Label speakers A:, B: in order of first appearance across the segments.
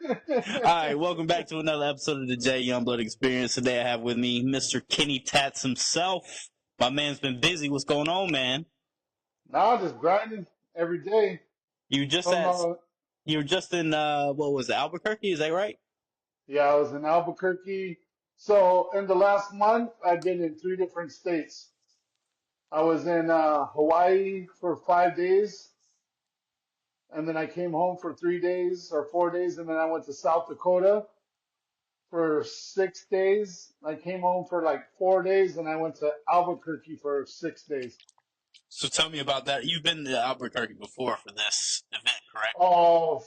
A: All right, welcome back to another episode of the J Youngblood Experience. Today I have with me Mr. Kenny Tatts himself. My man's been busy. What's going on, man?
B: Nah, just grinding every day.
A: You just
B: From
A: at you were just in what was it, Albuquerque? Is that right?
B: Yeah, I was in Albuquerque. So in the last month, I've been in 3 different states. I was in Hawaii for 5 days, and then I came home for 3 days or 4 days, and then I went to South Dakota for 6 days. I came home for like 4 days, and I went to Albuquerque for 6 days.
A: So tell me about that. You've been to Albuquerque before for this event, correct?
B: Oh,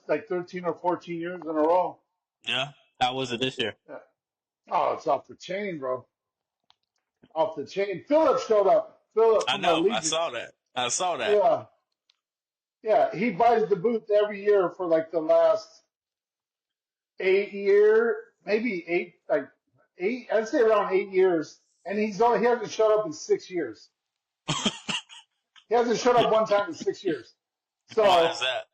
B: like 13 or 14 years in a row.
A: Yeah. How was it this year?
B: Yeah. Oh, it's off the chain, bro. Off the chain. Philip showed up. Philip
A: I
B: from
A: know. I saw
B: Allegiance.
A: that. I saw that.
B: Yeah. Yeah. He buys the booth every year for like the last 8 year, maybe eight, I'd say around 8 years. And he hasn't showed up in 6 years. He hasn't showed up one time in 6 years.
A: Why is
B: So
A: that?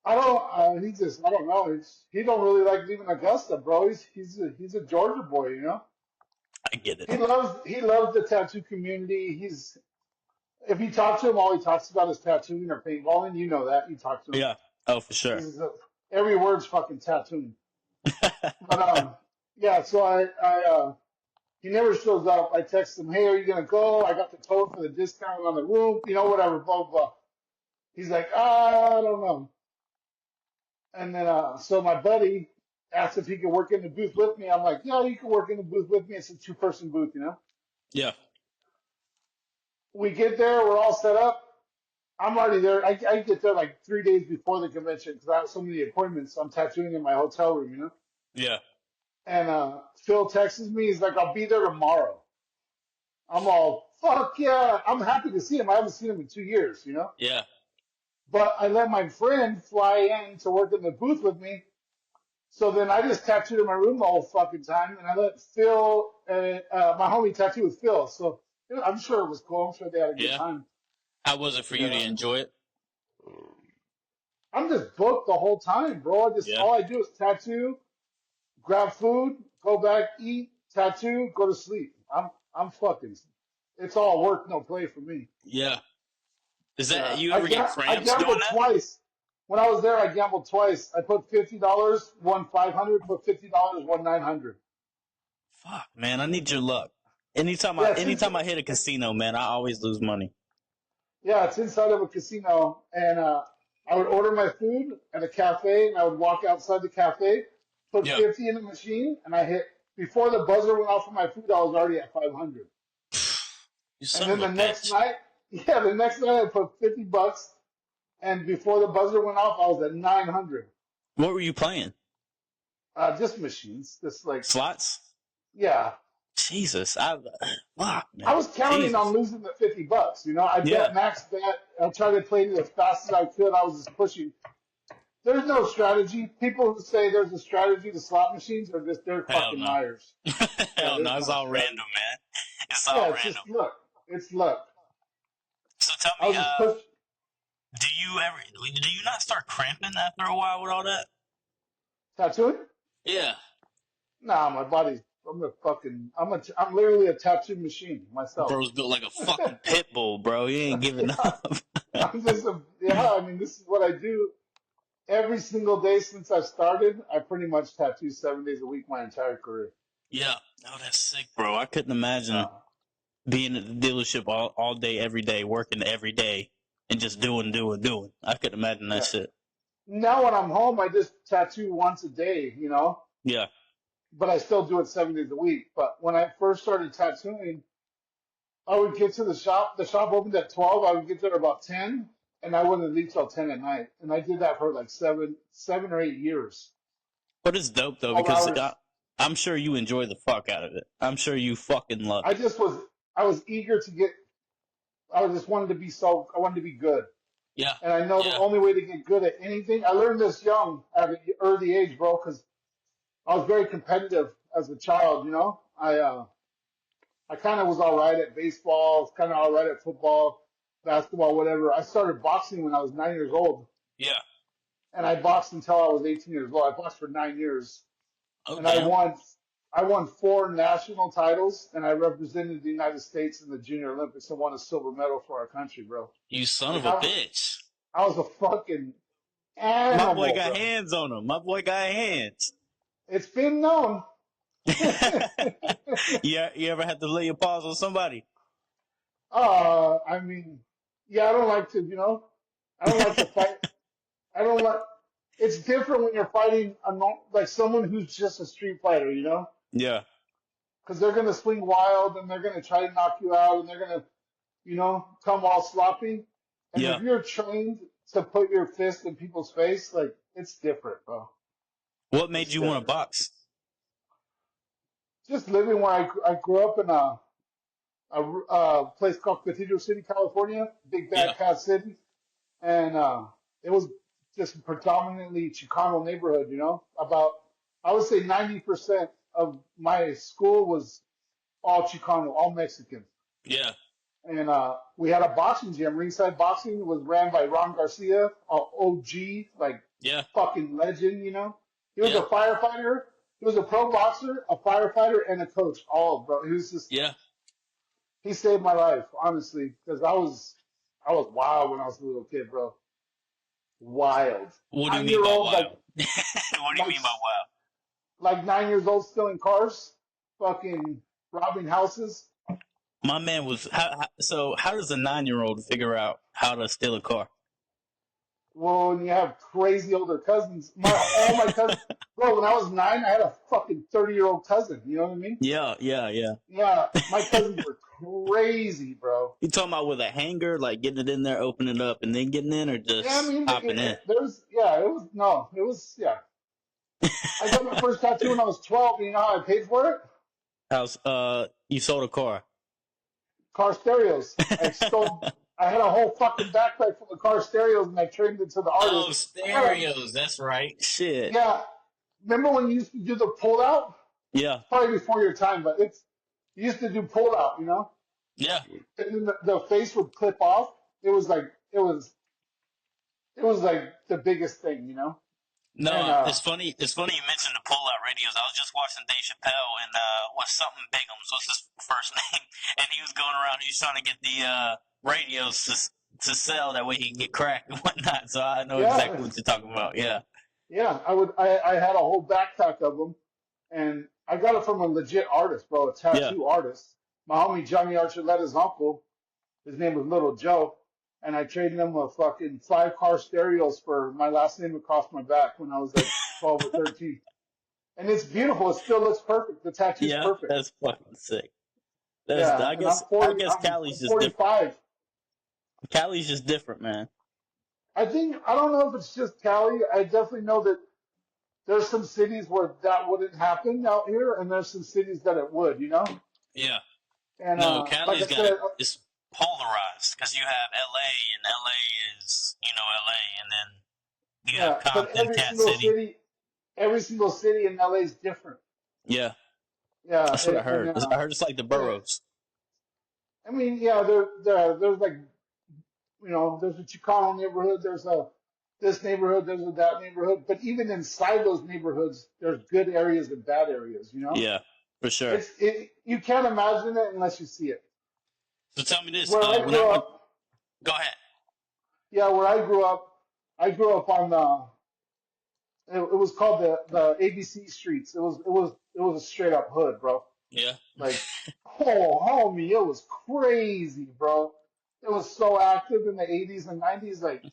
B: I don't know. He don't really like leaving Augusta, bro. He's a Georgia boy, you know?
A: I get it.
B: He loves the tattoo community. If you talk to him, all he talks about is tattooing or paintballing. You know that. You talk to him.
A: Yeah. Oh, for sure.
B: He's every word's fucking tattooing. But yeah. So he never shows up. I text him, "Hey, are you gonna go? I got the code for the discount on the room. You know, whatever." Blah blah. He's like, I don't know. And then so my buddy asked if he could work in the booth with me. I'm like, yeah, you can work in the booth with me. It's a 2-person booth, you know.
A: Yeah.
B: We get there, we're all set up. I'm already there. I get there like 3 days before the convention because I have so many appointments. I'm tattooing in my hotel room, you know.
A: Yeah.
B: And Phil texts me. He's like, "I'll be there tomorrow." I'm all, "Fuck yeah!" I'm happy to see him. I haven't seen him in 2 years, you know.
A: Yeah.
B: But I let my friend fly in to work in the booth with me. So then I just tattooed in my room the whole fucking time, and I let Phil, my homie, tattoo with Phil. So I'm sure it was cool. I'm sure they had a good
A: Yeah.
B: time.
A: How was it for you to
B: Yeah.
A: enjoy it?
B: I'm just booked the whole time, bro.
A: Yeah.
B: All I do is tattoo, grab food, go back, eat, tattoo, go to sleep. I'm fucking. It's all work, no play for me.
A: Yeah. Is that
B: Yeah,
A: you ever get
B: I
A: cramps doing
B: gambled
A: that?
B: twice. When I was there, I gambled twice. I put $50, won 500. Put $50, won 900.
A: Fuck, man, I need your luck. Anytime I
B: Yeah,
A: anytime I hit a casino, man, I always lose money.
B: it's inside of a casino, and I would order my food at a cafe, and I would walk outside the cafe, put
A: Yeah.
B: 50 in the machine, and I hit before the buzzer went off for my food. I was already at 500.
A: You
B: And
A: son
B: then
A: of a
B: the next
A: bitch.
B: night, the next night I put $50, and before the buzzer went off, I was at 900.
A: What were you playing?
B: Just machines, just like
A: Slots?
B: yeah.
A: Jesus, I fuck,
B: I
A: man.
B: was counting on
A: Jesus.
B: losing the $50. You know, I bet
A: Yeah.
B: max bet. I tried to play it as fast as I could. I was just pushing. There's no strategy. People who say there's a strategy to slot machines are just they're
A: Hell
B: fucking
A: no.
B: liars. Yeah,
A: Hell no,
B: there's
A: it's
B: no
A: all random,
B: strategy.
A: man. It's all
B: Yeah, it's
A: random.
B: just luck. It's luck.
A: So tell
B: I
A: me,
B: was just push.
A: do you not start cramping after a while with all that?
B: Tattooing?
A: Yeah.
B: Nah, my body's. I'm literally a tattoo machine myself.
A: Bro's built like a fucking pit bull, bro. He ain't giving
B: Yeah,
A: up.
B: I mean, this is what I do every single day since I started. I pretty much tattoo 7 days a week my entire career.
A: Yeah. Oh, that's sick, bro. I couldn't imagine
B: Yeah.
A: being at the dealership all day, every day, working every day, and just doing. I couldn't imagine that
B: Yeah.
A: shit.
B: Now when I'm home, I just tattoo once a day, you know,
A: Yeah.
B: but I still do it 7 days a week. But when I first started tattooing, I would get to the shop. The shop opened at 12. I would get there about 10, and I wouldn't leave till 10 at night. And I did that for like 7 or 8 years.
A: But it's dope though
B: 12
A: because
B: hours.
A: I'm sure you enjoy the fuck out of it. I'm sure you fucking love
B: I
A: it.
B: just was, I was eager to get, I wanted to be good.
A: Yeah.
B: And I know the
A: Yeah.
B: only way to get good at anything, I learned this young at an early age, bro, because I was very competitive as a child, you know. I kind of was all right at baseball, kind of all right at football, basketball, whatever. I started boxing when I was 9 years old.
A: Yeah.
B: and I boxed until I was 18 years old. I boxed for 9 years,
A: Oh
B: and I
A: damn!
B: won. I won 4 national titles, and I represented the United States in the Junior Olympics and won a silver medal for our country, bro.
A: You son
B: Like
A: of a bitch!
B: I was a fucking
A: My boy
B: animal,
A: got
B: bro.
A: hands on him. My boy got hands.
B: It's been known.
A: Yeah, you ever had to lay your paws on somebody?
B: I mean, yeah, I don't like to, I don't like to fight. I don't like. It's different when you're fighting like someone who's just a street fighter,
A: Yeah,
B: because they're gonna swing wild and they're gonna try to knock you out and they're gonna, come all sloppy. And
A: yeah.
B: if you're trained to put your fist in people's face, like it's different, bro.
A: What
B: It's
A: made you want to
B: different.
A: box?
B: Just living where I grew up in a place called Cathedral City, California, big
A: Yeah,
B: bad cat city, and it was just predominantly Chicano neighborhood. About I would say 90% of my school was all Chicano, all Mexican,
A: yeah,
B: and we had a boxing gym. Ringside Boxing was ran by Ron Garcia, OG, like
A: yeah,
B: fucking legend. He was a
A: yeah,
B: firefighter. He was a pro boxer, a firefighter, and a coach. All bro. He was just
A: yeah.
B: he saved my life, honestly, because I was wild when I was a little kid, bro. Wild.
A: What do you
B: Nine
A: mean
B: year
A: by
B: old,
A: wild? What do you
B: like
A: mean by wild?
B: like 9 years old, stealing cars, fucking robbing houses.
A: My man was so. How does a 9-year-old figure out how to steal a car?
B: Well, when you have crazy older cousins, all my cousins, bro. When I was 9, I had a fucking 30-year-old cousin. You know what I mean?
A: Yeah, yeah, yeah.
B: Yeah, my cousins were crazy, bro.
A: You talking about with a hanger, like getting it in there, opening it up, and then getting in, or
B: Yeah, I
A: just
B: mean,
A: hopping in?
B: I got my first tattoo when I was 12. And you know how I paid for it?
A: How's you sold a car?
B: Car stereos. I had a whole fucking backpack full of car stereos and I turned it to the
A: Oh,
B: artist.
A: stereos. That's right. Shit.
B: Yeah. Remember when you used to do the pull out?
A: Yeah,
B: Probably before your time, but you used to do pull out,
A: yeah.
B: And then the face would clip off. It was like, it was like the biggest thing. And,
A: No, it's funny. It's funny you mentioned the pull-out radios. I was just watching Dave Chappelle and what's something Bigums? What's his first name? And he was going around. He was trying to get the radios to sell. That way he can get crack and whatnot. So I know
B: yeah,
A: exactly what you're talking about. Yeah,
B: yeah, I had a whole backpack of them and I got it from a legit artist, bro, a
A: yeah,
B: tattoo artist. My homie Johnny Archuletta's uncle, his name was Little Joe, and I traded him a fucking 5 car stereos for my last name across my back when I was like 12 or 13. And it's beautiful. It still looks perfect. The tattoo's
A: yeah.
B: perfect.
A: That's fucking sick. That's
B: Yeah,
A: I
B: and I'm
A: guess I
B: 40.
A: guess
B: I'm
A: Cali's just different.
B: 45.
A: Cali's just different, man.
B: I don't know if it's just Cali. I definitely know that there's some cities where that wouldn't happen out here, and there's some cities that it would.
A: Yeah.
B: And
A: No,
B: like I
A: Cali's got
B: said,
A: it's polarized because you have LA and LA is LA, and then you have
B: yeah, but
A: Compton, Cat City.
B: every single city in LA is different.
A: Yeah,
B: Yeah,
A: that's what I
B: and
A: heard. I heard it's like the
B: yeah,
A: boroughs.
B: I mean, yeah, there's like there's a Chicano neighborhood, there's a this neighborhood, there's a that neighborhood, but even inside those neighborhoods, there's good areas and bad areas.
A: Yeah, for sure.
B: You can't imagine it unless you see it.
A: So tell me this.
B: Where I
A: When I
B: grew
A: went,
B: up,
A: go ahead.
B: yeah, where I grew up on it was called the ABC streets. It was a straight up hood, bro.
A: Yeah,
B: Like, oh, homie, it was crazy, bro. It was so active in the 80s and 90s. Like,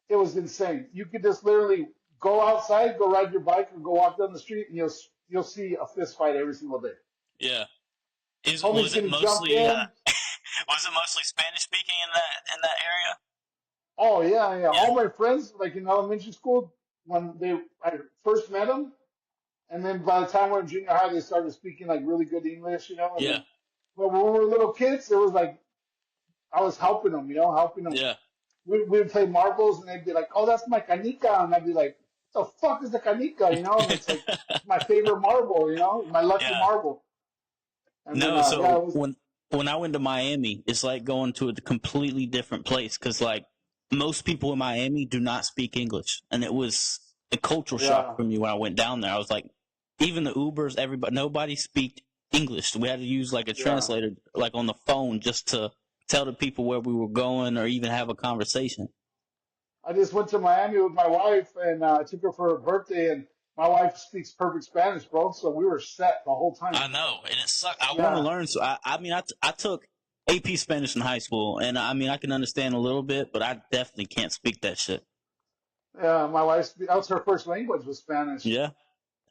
B: it was insane. You could just literally go outside, go ride your bike, or go walk down the street, and you'll see a fist fight every single day.
A: yeah.
B: Homie's
A: Was it
B: getting jumped
A: mostly
B: in.
A: was it mostly Spanish speaking in that area?
B: Oh yeah, yeah.
A: Yeah,
B: All my friends, like in elementary school, when I first met them, and then by the time we're in junior high, they started speaking like really good English. And
A: yeah,
B: then, but when we were little kids, it was like I was helping them, helping them.
A: yeah,
B: We would play marbles, and they'd be like, "Oh, that's my canica," and I'd be like, "The fuck is the canica?" And it's like my favorite marble, my lucky
A: yeah.
B: marble. And then
A: No,
B: yeah,
A: so
B: it was
A: when I went to Miami, it's like going to a completely different place because like most people in Miami do not speak English, and it was a cultural shock
B: Yeah,
A: for me when I went down there. I was like, even the Ubers, nobody speak English. We had to use like a
B: yeah.
A: translator, like on the phone, just to tell the people where we were going or even have a conversation.
B: I just went to Miami with my wife and I took her for her birthday, and my wife speaks perfect Spanish, bro. So we were set the whole time.
A: I know, and it sucked. I want to
B: Yeah,
A: learn, so I took AP Spanish in high school, and I mean, I can understand a little bit, but I definitely can't speak that shit.
B: yeah. My wife's that was her first language was Spanish.
A: Yeah,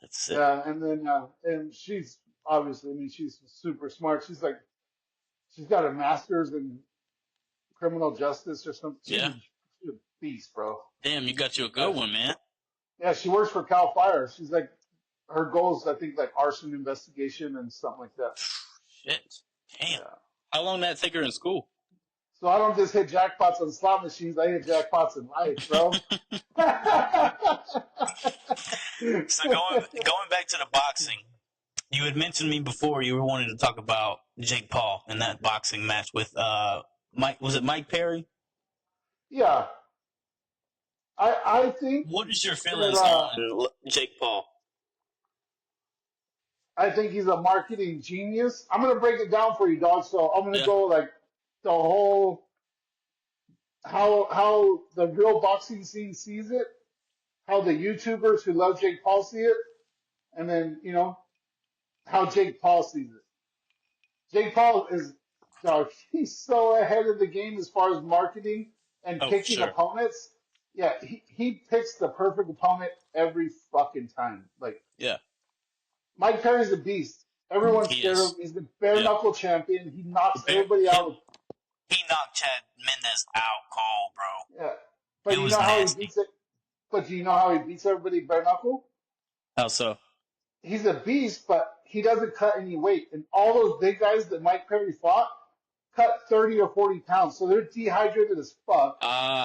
A: that's sick.
B: Yeah, and then and she's obviously, I mean, she's super smart. She's got a master's in criminal justice or something.
A: Yeah.
B: She's a beast, bro.
A: Damn, you got you a
B: Yeah,
A: good one, man.
B: yeah. She works for Cal Fire. She's like her goals, I think, like arson investigation and something like that.
A: Shit. Damn.
B: Yeah.
A: How long did that take her in school?
B: So I don't just hit jackpots on slot machines. I hit jackpots in life, bro.
A: So going back to the boxing, you had mentioned me before. You were wanting to talk about Jake Paul in that boxing match with Mike. Was it Mike Perry?
B: Yeah, I think
A: What is your
B: that
A: feelings on Jake Paul?
B: I think he's a marketing genius. I'm gonna break it down for you, dog. So I'm gonna
A: Yeah.
B: go like the whole how the real boxing scene sees it, how the YouTubers who love Jake Paul see it, and then how Jake Paul sees it. Jake Paul is dog. He's so ahead of the game as far as marketing and
A: Oh,
B: picking
A: sure.
B: opponents. Yeah, he picks the perfect opponent every fucking time. Like
A: Yeah.
B: Mike Perry's a beast. Everyone's
A: He
B: scared of
A: is.
B: him. He's the bare
A: Yeah.
B: knuckle champion. He knocks
A: Bear,
B: everybody
A: him,
B: out.
A: he knocked Chad Mendez out cold, bro.
B: Yeah,
A: It
B: but you
A: was
B: know how he
A: nasty.
B: beats it. But do you know how he beats everybody bare knuckle?
A: How so?
B: He's a beast, but he doesn't cut any weight. And all those big guys that Mike Perry fought cut 30 or 40 pounds, so they're dehydrated as fuck.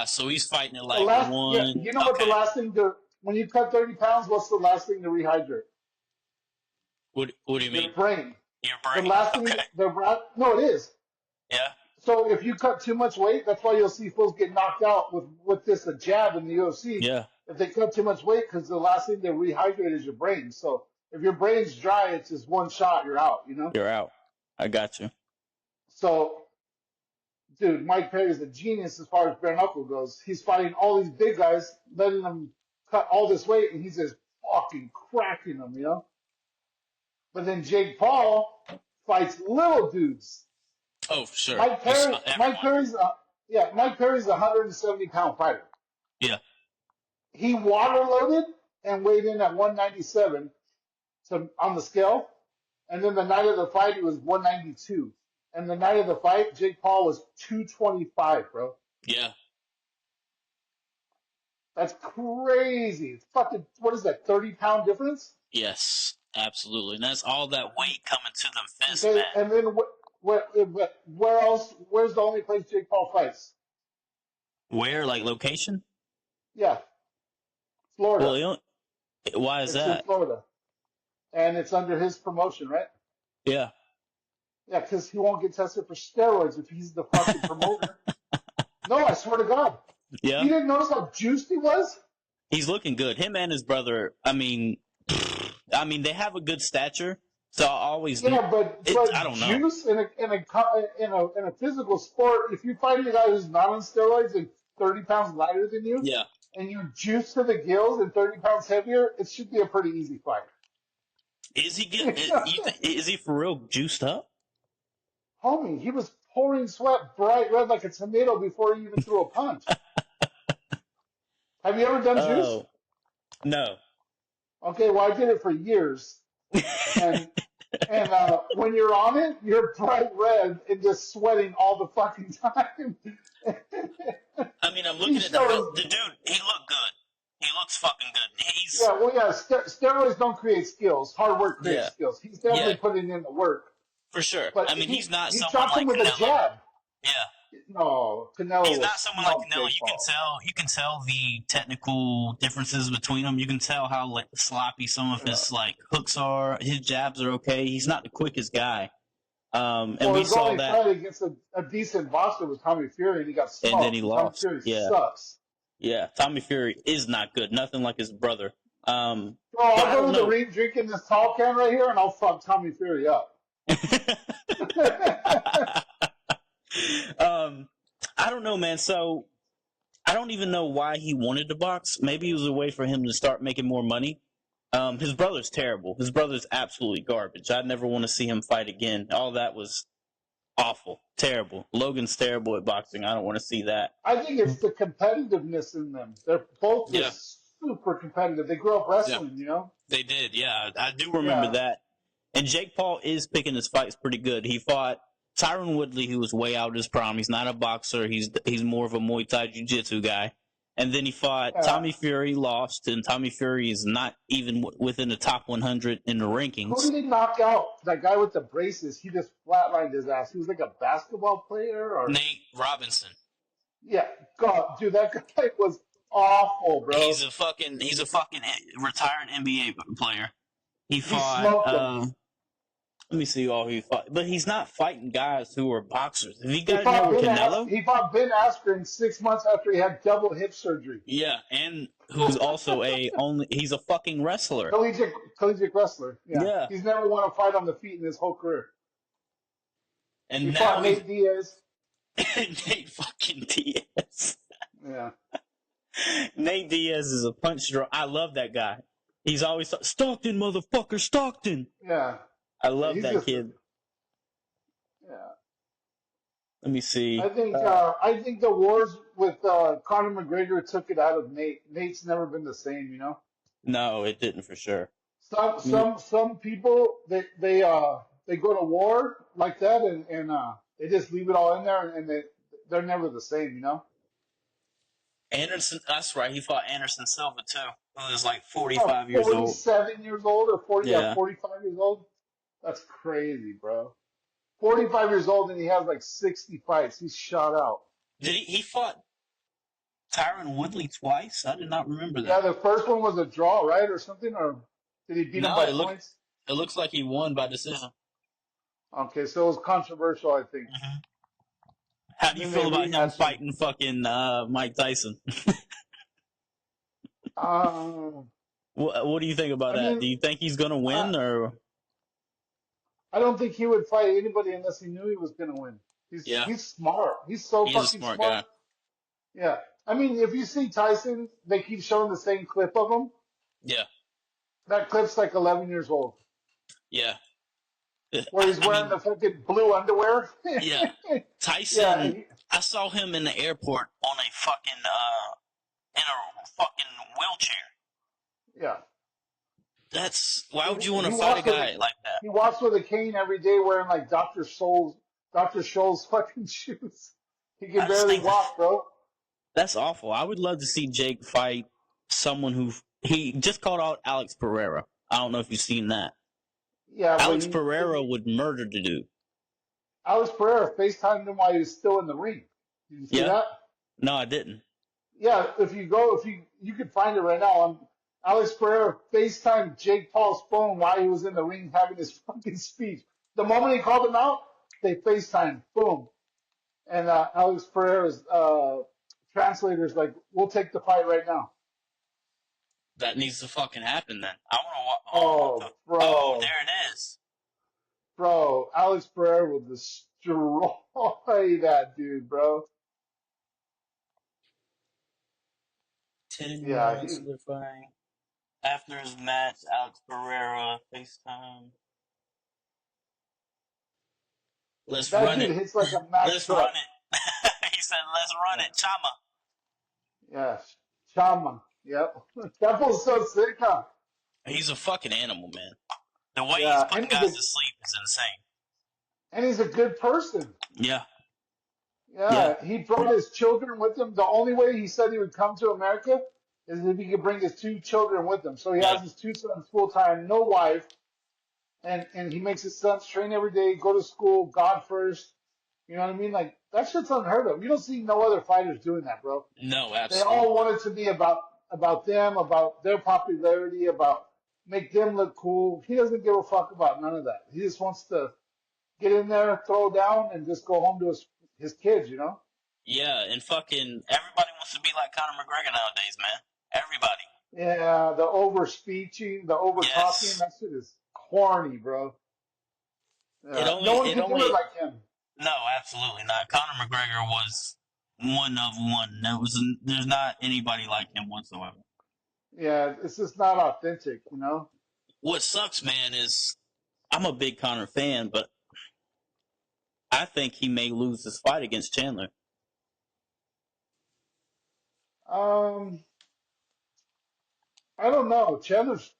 A: So he's fighting at
B: The
A: like
B: last, yeah,
A: one.
B: you know what the
A: Okay.
B: last thing to when you cut 30 pounds, what's the last thing to rehydrate?
A: What do you
B: Your
A: mean?
B: brain.
A: Your
B: The
A: brain.
B: last thing,
A: Okay.
B: no, it is.
A: Yeah.
B: So if you cut too much weight, that's why you'll see fools get knocked out with this a jab in the UFC.
A: Yeah.
B: If they cut too much weight, because the last thing they rehydrate is your brain. So if your brain's dry, it's just one shot, you're out.
A: You're out. I got you.
B: So, dude, Mike Perry's a genius as far as bare knuckle goes. He's fighting all these big guys, letting them cut all this weight, and he's just fucking cracking them. But then Jake Paul fights little dudes.
A: Oh, for sure.
B: Mike
A: He's
B: Perry,
A: everyone.
B: Mike Perry's a 170-pound fighter.
A: Yeah.
B: He water loaded and weighed in at 197 on the scale, and then the night of the fight he was 192. And the night of the fight, Jake Paul was 225, bro.
A: Yeah.
B: That's crazy. It's fucking, what is that, 30-pound difference?
A: Yes. Absolutely. And that's all that weight coming to them fists,
B: Okay,
A: man.
B: and then where else? Where's the only place Jake Paul fights?
A: Where? Like location?
B: Yeah, Florida.
A: Well, why is
B: It's in
A: that?
B: Florida, and it's under his promotion, right?
A: Yeah.
B: Yeah, because he won't get tested for steroids if he's the fucking promoter. No, I swear to God.
A: Yeah.
B: You didn't notice how juiced he was?
A: He's looking good. Him and his brother. I mean, they have a good stature. So I always.
B: Yeah, but
A: I don't know.
B: juice in a physical sport, if you fight a guy who's not on steroids and 30 pounds lighter than you,
A: Yeah.
B: and you juice to the gills and 30 pounds heavier, it should be a pretty easy fight.
A: Is he is he for real juiced up?
B: Homie, he was pouring sweat bright red like a tomato before he even threw a punch. Have you ever done juice?
A: Oh. No.
B: Okay, well, I did it for years. And when you're on it, you're bright red and just sweating all the fucking time.
A: I mean, I'm looking at the dude. He looked good. He looks fucking good. He's
B: steroids don't create skills. Hard work creates skills. He's definitely putting in the work.
A: For sure.
B: But
A: I mean, he's not
B: he
A: someone
B: chopped
A: like
B: him with
A: Canelo.
B: a jab.
A: Yeah.
B: No, Canelo.
A: He's
B: was
A: not someone like Canelo.
B: Jake Paul.
A: You can tell the technical differences between them. You can tell how like sloppy some of his like hooks are. His jabs are okay. He's not the quickest guy. And
B: Well,
A: we
B: his
A: saw
B: only
A: that,
B: fight against a decent boxer was Tommy Fury, and he got
A: and then
B: smoked.
A: he
B: And Tommy
A: lost.
B: Fury
A: Yeah,
B: sucks.
A: yeah. Tommy Fury is not good. Nothing like his brother.
B: Bro,
A: Yeah,
B: I'll
A: I
B: go
A: don't
B: to the
A: know.
B: ring drinking this tall can right here, and I'll fuck Tommy Fury up.
A: I don't know, man. So I don't even know why he wanted to box. Maybe it was a way for him to start making more money. His brother's terrible. His brother's absolutely garbage. I never want to see him fight again. All that was awful, terrible. Logan's terrible at boxing. I don't want to see that.
B: I think it's the competitiveness in them. They're both
A: Yeah,
B: just super competitive. They grew up
A: yeah,
B: wrestling,
A: they did. Yeah, I do remember
B: Yeah.
A: that. And Jake Paul is picking his fights pretty good. He fought Tyron Woodley, who was way out of his prime. He's not a boxer. He's more of a Muay Thai Jiu Jitsu guy. And then he fought
B: Yeah.
A: Tommy Fury, lost, and Tommy Fury is not even within the top 100 in the
B: Who
A: rankings.
B: did he knock out? That guy with the braces. He just flatlined his ass. He was like a basketball player, or
A: Nate Robinson.
B: yeah. God, dude, that guy was awful, bro.
A: He's a fucking retired NBA player. He
B: He
A: fought
B: smoked him.
A: let me see all he fought. But he's not fighting guys who are boxers. Have you
B: He
A: guys
B: fought
A: remember
B: Ben.
A: Canelo?
B: He fought Ben Askren 6 months after he had double hip surgery.
A: Yeah, and who's also he's a fucking wrestler.
B: Collegiate wrestler. Yeah,
A: Yeah.
B: he's never won a fight on the feet in his whole career.
A: And
B: He
A: now
B: fought Nate Diaz.
A: Nate fucking Diaz.
B: Yeah.
A: Nate Diaz is a punch draw. I love that guy. He's always Stockton, motherfucker, Stockton.
B: Yeah.
A: I love
B: He's
A: that
B: just,
A: kid.
B: yeah.
A: Let me see.
B: I think the wars with Conor McGregor took it out of Nate. Nate's never been the same.
A: No, it didn't for sure.
B: Some people they go to war like that and they just leave it all in there and they're never the same.
A: Anderson, that's right. He fought Anderson Silva too, who was like
B: He's about
A: 45 years old.
B: 47 years old or 40, yeah,
A: Yeah.
B: 45 years old. That's crazy, bro. 45 years old and he has like 60 fights. He's shot out.
A: Did he fought Tyron Woodley twice? I did not remember
B: Yeah,
A: that.
B: the first one was a draw, right, or something, or did he beat him
A: No,
B: by points?
A: it looks like he won by decision.
B: Okay, so it was controversial, I think.
A: Mm-hmm. How do you
B: Then
A: feel
B: they
A: about him
B: rematched him.
A: fighting fucking Mike Tyson? What do you think about
B: I
A: that?
B: mean,
A: Do you think he's gonna
B: I,
A: win, or
B: I don't think he would fight anybody unless he knew he was going to win.
A: yeah,
B: He's smart. He's so
A: he is a
B: fucking
A: smart
B: smart.
A: guy.
B: Yeah. I mean, if you see Tyson, they keep showing the same clip of him.
A: Yeah,
B: That clip's like 11 years old,
A: yeah.
B: where he's
A: I
B: wearing
A: mean,
B: the fucking blue underwear.
A: yeah.
B: Yeah,
A: Tyson, I saw him in the airport on a fucking in a fucking wheelchair.
B: yeah.
A: Why would you want
B: He
A: to fight a
B: walks with
A: guy like that?
B: he walks with a cane every day, wearing like Dr. Scholl's fucking shoes. He
A: I
B: can
A: just
B: barely
A: think
B: walk, bro.
A: that's awful. I would love to see Jake fight someone he just called out Alex Pereira. I don't know if you've seen that.
B: Yeah, but
A: Alex Pereira would murder the dude.
B: Alex Pereira FaceTimed him while he was still in the ring. Did you see
A: Yeah?
B: that?
A: No, I didn't.
B: Yeah, if you could find it right now. Alex Pereira FaceTimed Jake Paul's phone while he was in the ring having his fucking speech. The moment he called him out, they FaceTimed. Boom. And Alex Pereira's translator's like, "We'll take the fight right now."
A: That needs to fucking happen then. I want
B: Oh,
A: to. Oh,
B: bro.
A: there it is.
B: Bro, Alex Pereira will destroy that dude, bro.
A: 10
B: Yeah,
A: rounds solidifying. After his match, Alex Pereira FaceTime. Let's
B: that
A: run
B: dude
A: it.
B: hits like a Mack
A: Let's
B: truck.
A: run it. He said, "Let's run
B: Yeah,
A: it, Chama."
B: yeah, Chama. Yep, that was so sick, huh?
A: He's a fucking animal, man. The way he's
B: Yeah,
A: putting guys to sleep is insane.
B: and he's a good person.
A: Yeah, yeah,
B: Yeah, he brought his children with him. The only way he said he would come to America is if he could bring his two children with him. So he
A: yeah.
B: has his two sons full time, no wife, and he makes his sons train every day, go to school, God first. You know what I mean? Like that shit's unheard of. You don't see no other fighters doing that, bro.
A: No,
B: They all
A: absolutely.
B: want it to be about them, about their popularity, about make them look cool. He doesn't give a fuck about none of that. He just wants to get in there, throw down, and just go home to his kids, you know?
A: Yeah, and fucking everybody wants to be like Conor McGregor nowadays, man. Everybody.
B: Yeah, the over speeching, the over talking,
A: Yes.
B: that shit is corny, bro.
A: It
B: No
A: only,
B: one
A: it
B: can do it
A: only,
B: like him.
A: no, absolutely not. Conor McGregor was one of one. There's not anybody like him whatsoever.
B: Yeah, it's just not authentic, you know?
A: What sucks, man, is I'm a big Conor fan, but I think he may lose this fight against Chandler.
B: Um, I don't know. Chandler's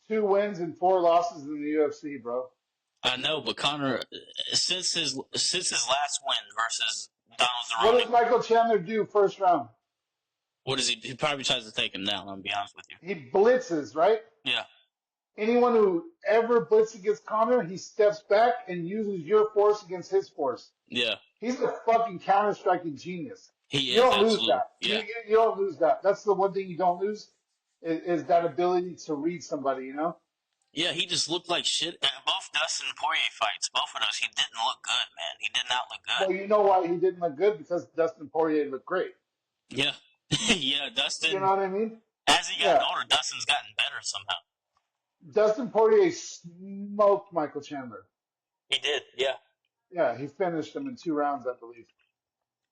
B: 2 wins and 4 losses in the UFC, bro.
A: I know, but Conor, since his last win versus Donald
B: What
A: Cerrone,
B: does Michael Chandler do first round?
A: what is he? He probably tries to take him down. I'll be honest with you.
B: He blitzes, right?
A: Yeah,
B: Anyone who ever blitzes against Connor, he steps back and uses your force against his force.
A: yeah,
B: He's a fucking counter-striking genius.
A: he
B: You
A: is
B: don't lose
A: absolutely.
B: that.
A: Yeah,
B: You don't lose that. That's the one thing you don't lose is that ability to read somebody, you know?
A: yeah. He just looked like shit. Both Dustin and Poirier fights, both of those, he didn't look good, man. He did not look
B: Well,
A: good.
B: you know why he didn't look good? Because Dustin Poirier looked great.
A: Yeah, yeah.
B: You know
A: Dustin,
B: what I mean?
A: as he gotten
B: Yeah.
A: older, Dustin's gotten better somehow.
B: Dustin Poirier smoked Michael Chandler.
A: He did. Yeah.
B: Yeah, he finished him in 2 rounds, I believe.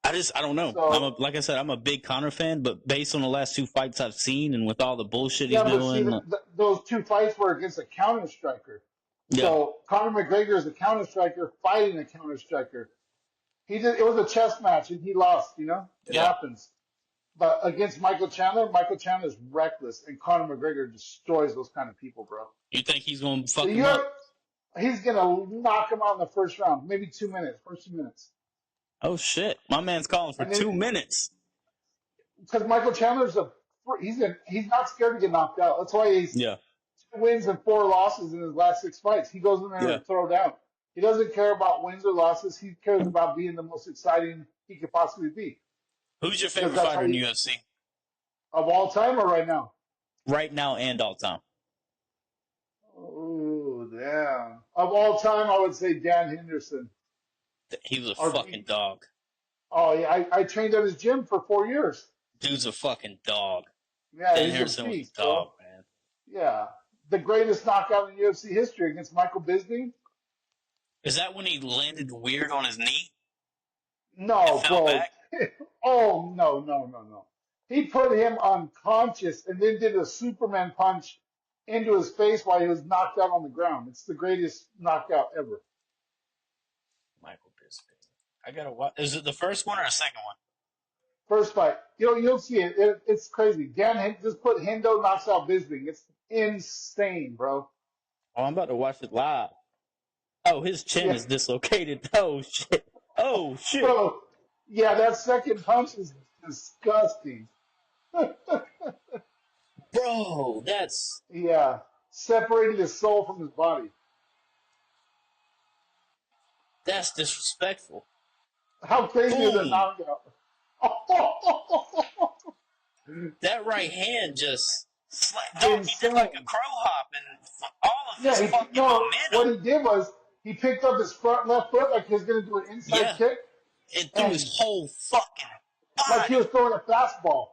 A: I don't know.
B: So,
A: Like I said, I'm a big Conor fan, but based on the last two fights I've seen and with all the bullshit he's
B: yeah, but see,
A: doing,
B: those 2 fights were against a counter striker.
A: yeah,
B: So Conor McGregor is a counter striker fighting a counter striker. It was a chess match and he lost. You know, it
A: yeah.
B: happens. But against Michael Chandler's reckless, and Conor McGregor destroys those kind of people, bro.
A: You think he's gonna
B: So
A: fuck him up?
B: he's gonna knock him out in the first round, maybe 2 minutes, first 2 minutes,
A: Oh shit, my man's calling for
B: and then
A: 2 minutes.
B: because Michael Chandler's he's not scared to get knocked out. That's why he's
A: Yeah,
B: 2 wins and 4 losses in his last 6 fights. He goes in there
A: yeah.
B: and throw down. He doesn't care about wins or losses. He cares about being the most exciting he could possibly be.
A: Who's your
B: Because
A: favorite
B: that's
A: fighter
B: how
A: in
B: you,
A: UFC
B: of all time or right now?
A: right now and all time?
B: Oh, damn. Of all time, I would say Dan Henderson.
A: He was a
B: Or
A: fucking dog.
B: oh, yeah, I trained at his gym for 4 years.
A: Dude's a fucking dog.
B: Yeah,
A: Dan
B: he's a
A: Henderson was a
B: beast,
A: dog,
B: bro.
A: man.
B: Yeah. The greatest knockout in UFC history against Michael Bisping?
A: Is that when he landed weird on his knee and
B: No,
A: fell
B: bro.
A: back?
B: Oh, no, no, no, no. He put him unconscious and then did a Superman punch into his face while he was knocked out on the ground. It's the greatest knockout ever.
A: Michael Bisping. I gotta watch. Is it the first one or the second one?
B: First fight. You'll see it. It's crazy. Just put Hendo knocks out Bisping. It's insane, bro.
A: Oh, I'm about to watch it live. Oh, his chin
B: Yeah,
A: is dislocated. Oh shit. Oh shit.
B: bro. Yeah, that second punch is disgusting.
A: Bro, that's
B: Yeah, separated his soul from his body.
A: disrespectful.
B: How crazy is that
A: Boom.
B: knockout?
A: That right hand just dog. He did like a
B: Insane.
A: crow hop and all of his
B: Yeah,
A: fucking
B: no, what
A: momentum.
B: he did was he picked up his front left foot like he was going to do an inside
A: Yeah,
B: kick,
A: and threw his
B: and
A: whole fucking
B: like he was
A: body
B: throwing a fastball.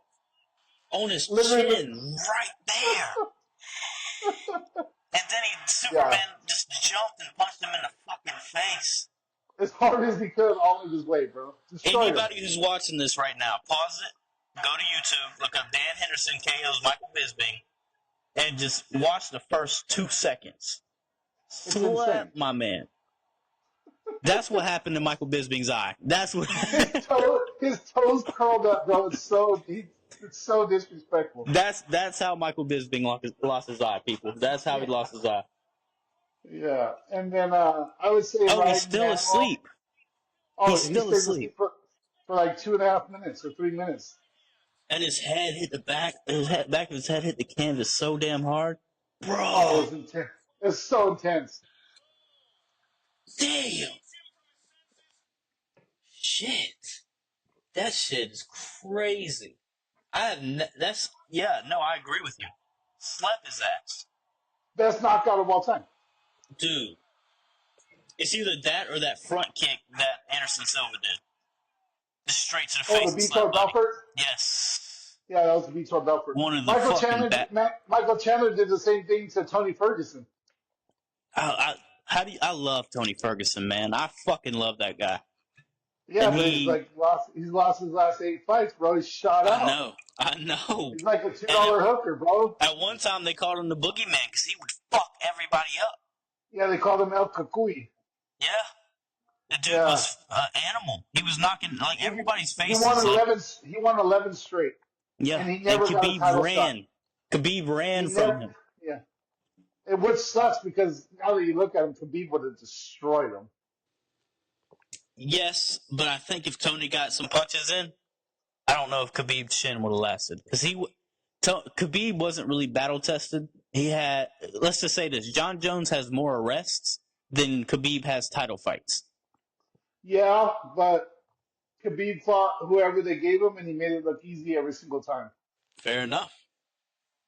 A: on his
B: Literally,
A: chin right there. And then
B: yeah,
A: Superman just jumped and punched him in the fucking face.
B: as hard as he could, all of his weight, bro. Destroyed him.
A: Anybody who's watching this right now, pause it, go to YouTube, look up Dan Henderson KO's Michael Bisping, and just watch the first 2 seconds.
B: It's insane.
A: Slap my man. That's what happened to Michael Bisping's eye. That's what.
B: His toes curled up, bro. It's so disrespectful.
A: That's how Michael Bisping lost his eye, people. That's how he lost his eye.
B: Yeah, and then I would say
A: Oh, he's
B: right
A: still
B: now,
A: asleep.
B: oh,
A: He's
B: he
A: still
B: stays
A: asleep.
B: asleep for like 2.5 minutes or 3 minutes.
A: And his head hit the back. Back of his head hit the canvas so damn hard,
B: Oh, it
A: bro.
B: was intense. It's so intense.
A: Damn. Shit. That shit is crazy. That's yeah. No, I agree with you. Slap his ass,
B: Best knockout of all time.
A: dude. It's either that or that front kick that Anderson Silva did. Just straight to the
B: Oh,
A: face
B: the
A: and slap
B: Beator
A: buddy.
B: Belfort?
A: Yes.
B: Yeah, that was the Beator Belfort.
A: One of the fucking bat.
B: Michael Chandler did the same thing to Tony Ferguson.
A: I love Tony Ferguson, man. I fucking love that guy.
B: Yeah,
A: And
B: but he's lost his last 8 fights, bro. He's shot out.
A: I know.
B: He's like a
A: And
B: $2 hooker, bro.
A: at one time they called him the boogeyman because he would fuck everybody up.
B: Yeah, they called him El Cucuy.
A: Yeah. The dude
B: Yeah.
A: was an animal. He was knocking like everybody's
B: He
A: faces.
B: won 11 straight.
A: Yeah.
B: And he never got a title shot.
A: Khabib ran from him.
B: Yeah. Which sucks because now that you look at him, Khabib would have destroyed him.
A: Yes, but I think if Tony got some punches in, I don't know if Khabib's chin would have lasted because Khabib wasn't really battle tested. He had, let's just say this: John Jones has more arrests than Khabib has title fights.
B: Yeah, but Khabib fought whoever they gave him, and he made it look easy every single time.
A: Fair enough.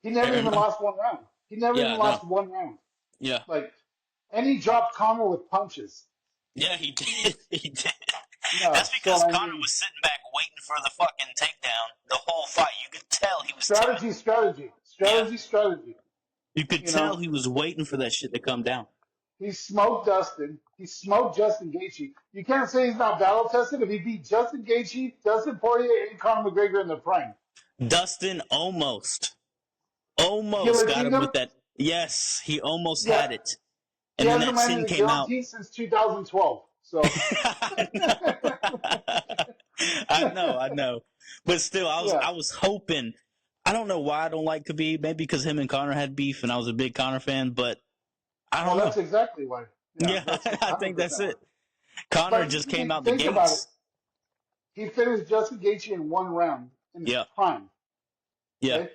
B: He never even lost one round. He never even lost one round.
A: Yeah.
B: And he dropped Conor with punches.
A: Yeah, he did. He did.
B: No,
A: that's because Conor was sitting back waiting for the fucking takedown the whole fight. You could tell he was
B: strategy.
A: You could tell he was waiting for that shit to come down.
B: He smoked Dustin. He smoked Justin Gaethje. You can't say he's not battle tested if he beat Justin Gaethje, Dustin Poirier, and Conor McGregor in the prime.
A: Dustin almost got him with that. Yes, he almost had it. And then that sin came out.
B: Since 2012. So
A: I know. But still, I was hoping. I don't know why I don't like Khabib. Maybe because him and Conor had beef, and I was a big Conor fan. But I don't know.
B: That's exactly why.
A: Yeah, I think that's it. Conor just came out the gates. About it.
B: He finished Justin Gaethje in 1 round in his prime.
A: Yeah.
B: Okay?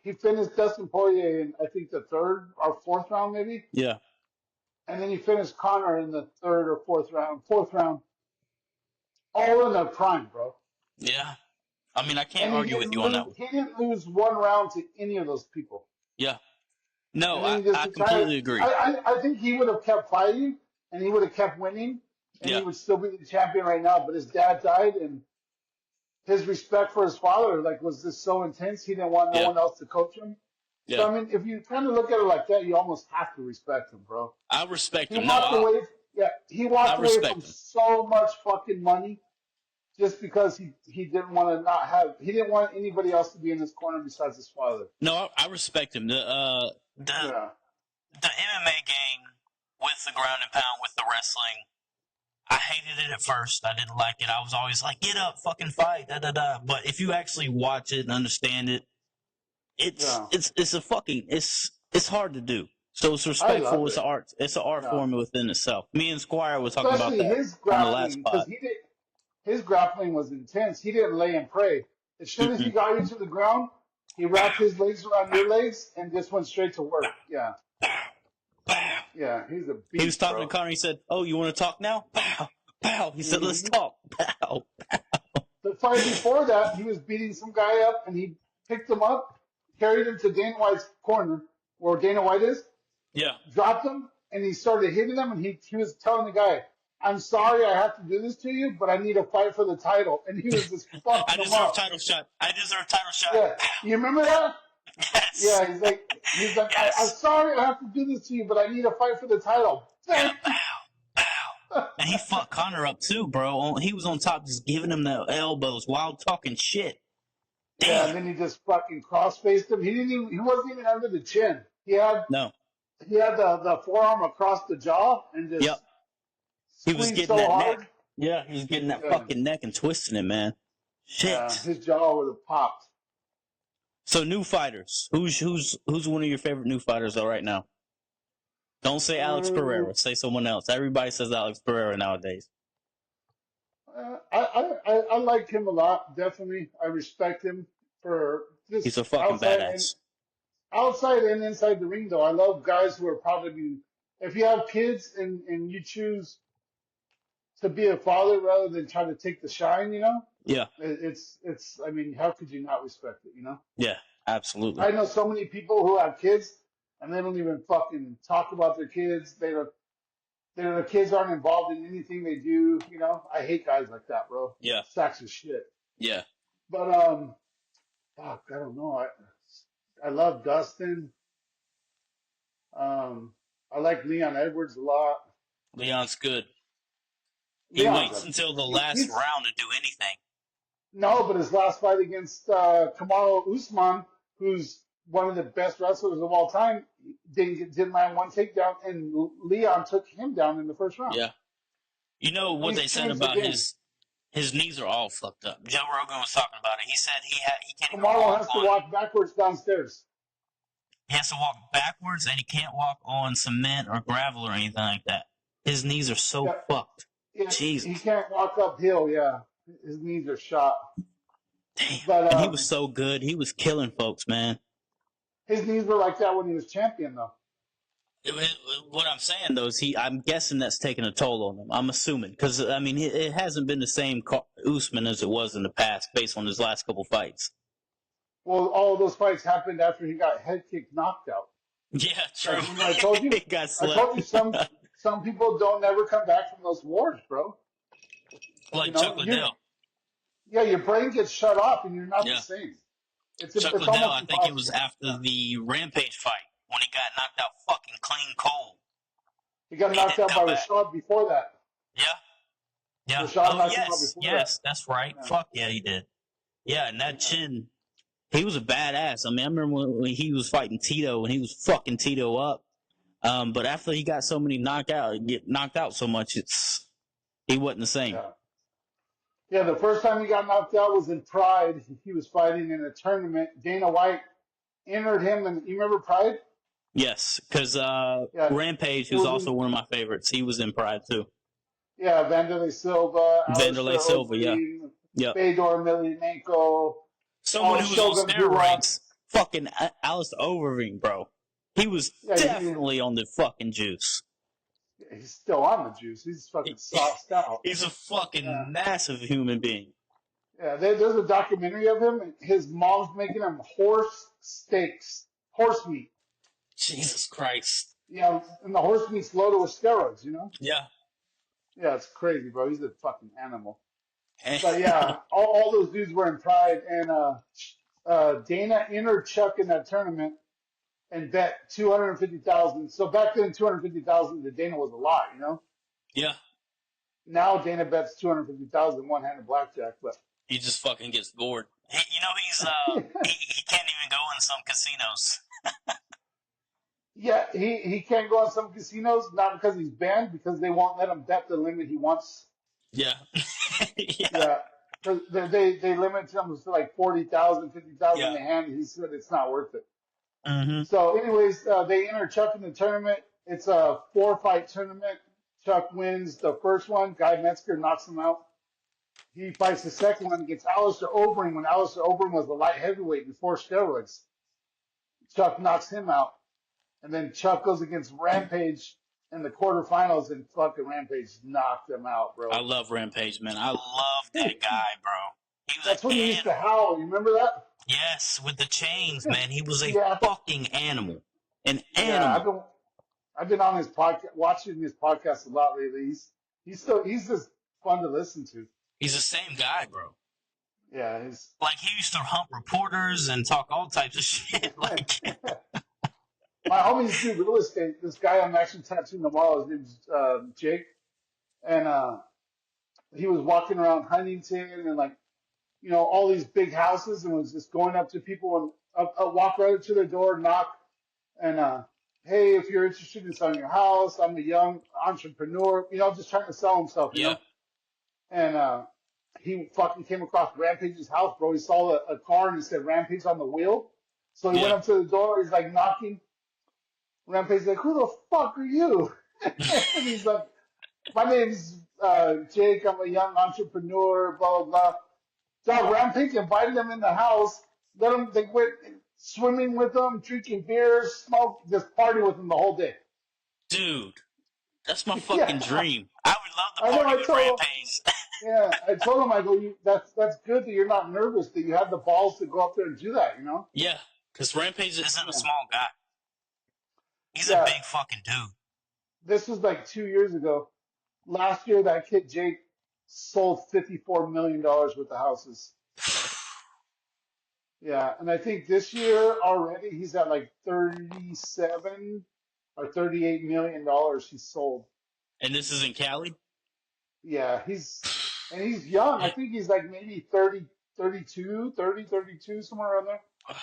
B: He finished Dustin Poirier in, I think, the 3rd or 4th round, maybe.
A: Yeah.
B: And then he finished Conor in the 3rd or 4th round. All in the prime, bro.
A: Yeah. I mean, I can't argue with you on that one.
B: He didn't lose 1 round to any of those people.
A: Yeah. No, I completely agree.
B: I think he would have kept fighting, and he would have kept winning, and he would still be the champion right now. But his dad died, and his respect for his father was just so intense. He didn't want no one else to coach him. Yeah. So I mean, if you kind of look at it like that, you almost have to respect him, bro.
A: I respect him.
B: He walked away from so much fucking money just because he didn't want to he didn't want anybody else to be in his corner besides his father.
A: No, I respect him. The MMA game with the ground and pound with the wrestling. I hated it at first. I didn't like it. I was always like, get up, fucking fight, da da da. But if you actually watch it and understand it, it's hard to do. So it's respectful. It's an art. It's an art form within itself. Me and Squire were talking about that on the last pod.
B: His grappling was intense. He didn't lay and pray. As soon as he got you to the ground, he wrapped his legs around your legs and just went straight to work. Yeah. Yeah, he's a beast.
A: He was talking to Conor. He said, "Oh, you want to talk now?" Pow, pow. He said, "Let's talk." Pow, pow.
B: The fight before that, he was beating some guy up, and he picked him up, carried him to Dana White's corner, where Dana White is.
A: Yeah.
B: Dropped him, and he started hitting him, and he was telling the guy, "I'm sorry I have to do this to you, but I need a fight for the title." And he was just fucking him up.
A: I deserve title shot.
B: Yeah. You remember that?
A: Yes.
B: Yeah, he's like, yes. I'm sorry I have to do this to you, but I need a fight for the title.
A: Yeah, pow. And he fucked Conor up too, bro. He was on top just giving him the elbows while talking shit. Damn.
B: Yeah, and then he just fucking cross-faced him. He wasn't even under the chin. He had the forearm across the jaw and just
A: he was getting that neck. Yeah, he was getting that fucking neck and twisting it, man. Shit.
B: Yeah, his jaw would have popped.
A: So new fighters. Who's one of your favorite new fighters right now? Don't say Alex Pereira. Say someone else. Everybody says Alex Pereira nowadays.
B: I like him a lot. Definitely, I respect him for just.
A: He's a fucking badass.
B: Outside and inside the ring, though, I love guys who are probably. If you have kids and you choose to be a father rather than try to take the shine,
A: Yeah.
B: It's. I mean, how could you not respect it?
A: Yeah, absolutely.
B: I know so many people who have kids and they don't even fucking talk about their kids. They don't. their kids aren't involved in anything they do. You know, I hate guys like that, bro.
A: Yeah.
B: Sacks of shit.
A: Yeah.
B: But fuck, I don't know. I love Dustin. Um, I like Leon Edwards a lot.
A: Leon's good. He
B: Leon's
A: waits until the last
B: he's
A: round to do anything.
B: no, but his last fight against Kamaru Usman, who's one of the best wrestlers of all time, didn't land one takedown, and Leon took him down in the first round.
A: Yeah. You know what
B: He's
A: they said
B: changed the
A: about
B: game.
A: his knees are all fucked up. Joe Rogan was talking about it. He said he can't even
B: Kamaru
A: walk
B: has
A: on.
B: to walk backwards downstairs.
A: He has to walk backwards, and he can't walk on cement or gravel or anything like that. His knees are so
B: Yeah,
A: fucked.
B: he
A: Jesus.
B: can't walk uphill. Yeah, his knees are shot.
A: Damn.
B: But
A: And he was so good. He was killing folks, man.
B: his knees were like that when he was champion, though.
A: What I'm saying though is I'm guessing that's taking a toll on him. I'm assuming because I mean it hasn't been the same Usman as it was in the past based on his last couple fights.
B: Well, all of those fights happened after he got head kick knocked out.
A: Yeah, true.
B: Like, remember I told you?
A: He got
B: I
A: slept.
B: told you some people don't ever come back from those wars, bro.
A: Like
B: You know,
A: Chuck Liddell.
B: Yeah, your brain gets shut off and you're not the
A: Yeah.
B: same. It's
A: Chuck
B: it's
A: Liddell,
B: almost
A: I think it was
B: impossible.
A: after the Rampage fight when he got knocked out fucking clean cold.
B: He got
A: He
B: knocked
A: didn't
B: out
A: come
B: by
A: back.
B: Rashad before that.
A: Yeah. Yeah.
B: Rashad
A: Oh,
B: knocked him out
A: yes.
B: before
A: Yes, that's right.
B: Yeah.
A: Fuck yeah, he did. Yeah, and that
B: Yeah.
A: chin, he was a badass. I mean, I remember when he was fighting Tito and he was fucking Tito up. But after he got so many get knocked out so much, he wasn't the same.
B: Yeah. Yeah, the first time he got knocked out was in Pride. He was fighting in a tournament. Dana White entered him, and you remember Pride?
A: Yes, because
B: Yeah.
A: Rampage,
B: It
A: who's
B: was
A: also
B: in-
A: one of my favorites, he was in Pride too.
B: Yeah, Vanderlei Silva,
A: Vanderlei
B: Alistair
A: Silva, yeah.
B: Overeem,
A: Yep.
B: Fedor Emelianenko,
A: Someone who was on
B: Shogun Burak.
A: steroids, fucking Alistair Overeem, bro. He was
B: Yeah,
A: definitely on the fucking juice.
B: he's still on the juice. He's fucking soft out.
A: He's a fucking
B: Yeah.
A: massive human being.
B: Yeah, there's a documentary of him. And his mom's making him horse steaks, horse meat.
A: Jesus Christ.
B: You know, and the horse meat's loaded with steroids, you know?
A: Yeah.
B: Yeah, it's crazy, bro. He's a fucking animal. But yeah, all those dudes were in Pride, and Dana entered Chuck in that tournament and bet 250,000. So back then, 250,000 to Dana was a lot, you know.
A: Yeah.
B: Now Dana bets 250,000 one-handed blackjack, but
A: He just fucking gets bored. He's he can't even go in some casinos.
B: yeah, he can't go on some casinos not because he's banned, because they won't let him bet the limit he wants.
A: Yeah.
B: Yeah, because they limit him to like 40,000, 50,000
A: Yeah.
B: a hand. He said it's not worth it.
A: Mm-hmm.
B: So, anyways, they enter Chuck in the tournament. It's a 4-fight tournament. Chuck wins the first one. Guy Metzger knocks him out. He fights the second one against Alistair Overeem when Alistair Overeem was the light heavyweight before steroids. Chuck knocks him out. And then Chuck goes against Rampage in the quarterfinals, and fucking Rampage knocked him out, bro.
A: I love Rampage, man. I love that guy, bro. He was
B: That's
A: an
B: when he used to
A: animal.
B: howl. You remember that?
A: Yes, with the chains, man. He was a
B: Yeah.
A: fucking animal. An
B: Yeah,
A: animal.
B: I've been on his podcast, watching his podcast a lot lately. He's just fun to listen to.
A: He's the same guy, bro.
B: Yeah, he's
A: Like, he used to hump reporters and talk all types of shit. Like,
B: my homies do real estate. This guy I'm actually tattooing tomorrow, his name's Jake, and he was walking around Huntington and like, you know, all these big houses, and was just going up to people and walk right up to their door, knock, and hey, if you're interested in selling your house, I'm a young entrepreneur, you know, just trying to sell himself, you
A: yeah.
B: know. And he fucking came across Rampage's house, bro. He saw a car and it said Rampage on the wheel. So he went
A: Yeah.
B: up to the door. He's like knocking. Rampage's like, "Who the fuck are you?" And he's like, "My name's Jake. I'm a young entrepreneur." Blah blah blah. So Rampage invited him in the house. They went swimming with him, drinking beers, smoke, just party with him the whole day.
A: Dude, that's my fucking
B: Yeah.
A: dream. I would love to
B: I know,
A: party
B: I
A: with
B: told him.
A: Rampage.
B: Yeah, I told him, I go, that's good that you're not nervous, that you have the balls to go up there and do that, you know?
A: Yeah, because Rampage isn't
B: Yeah.
A: a small guy. He's
B: Yeah.
A: a big fucking dude.
B: This was like 2 years ago. Last year, that kid Jake sold $54 million worth of houses. Yeah, and I think this year already he's at like 37 or $38 million he's sold.
A: And this is in Cali?
B: Yeah, he's young. I think he's like maybe 30, 32, 30, 32, somewhere around there.
A: Oh,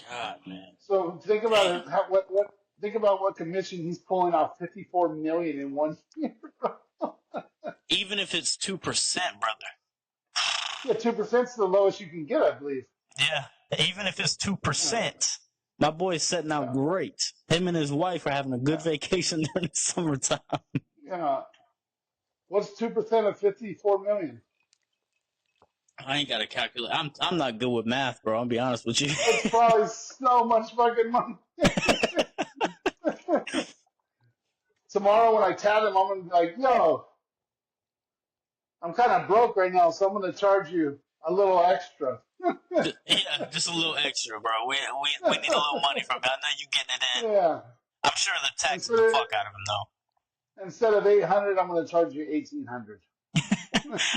A: God, man.
B: So think about
A: Damn.
B: it. What think about what commission he's pulling off 54 million in 1 year.
A: Even if it's 2%, brother.
B: Yeah, 2% is the lowest you can get, I believe.
A: Yeah. Even if it's 2%.
B: Yeah,
A: My boy's setting out
B: yeah,
A: great. Him and his wife are having a good
B: yeah,
A: vacation during the summertime.
B: yeah. What's 2% of 54 million?
A: I ain't got to calculate. I'm not good with math, bro. I'll be honest with you.
B: It's probably so much fucking money. Tomorrow when I tat him, I'm gonna be like, yo, I'm kind of broke right now, so I'm gonna charge you a little extra.
A: Yeah, just a little extra, bro. We need a little money from you. I know you getting it in.
B: Yeah.
A: I'm sure they're taxing
B: Instead
A: the
B: of,
A: fuck out of him, though.
B: instead of 800, I'm gonna charge you 1800.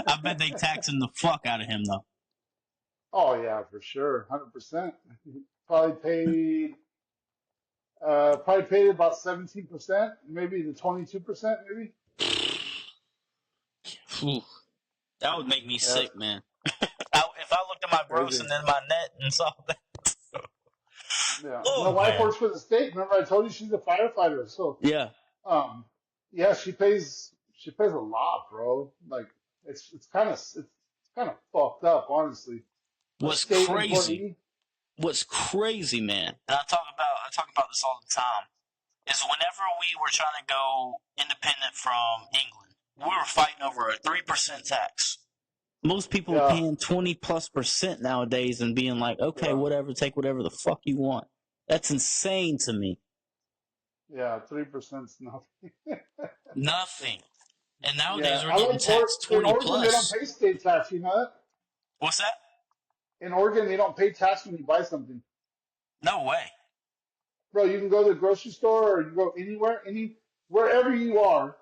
A: I bet they taxing the fuck out of him, though.
B: Oh yeah, for sure, 100%. Probably paid, about 17%, maybe the 22%, maybe.
A: Whew. That would make me
B: Yeah,
A: sick, man. If I looked at my gross
B: crazy.
A: and then my net and saw that.
B: Yeah, my
A: Oh,
B: wife
A: man.
B: works for the state. Remember, I told you she's a firefighter. So,
A: Yeah.
B: um, yeah, she pays a lot, bro. Like, it's kind of fucked up, honestly. A
A: What's
B: state
A: crazy?
B: employee.
A: What's crazy, man? And I talk about this all the time. Is whenever we were trying to go independent from England, we were fighting over a 3% tax. Most people are
B: Yeah,
A: paying 20+% nowadays and being like, okay,
B: yeah,
A: whatever, take whatever the fuck you want. That's insane to me.
B: yeah. 3% is nothing.
A: Nothing. And nowadays
B: Yeah,
A: we're
B: I
A: getting
B: like or
A: taxed
B: in
A: 20
B: Oregon they don't
A: plus.
B: pay state tax. You know that?
A: What's that?
B: In Oregon they don't pay tax when you buy something.
A: No way.
B: Bro, you can go to the grocery store or you go anywhere, wherever you are.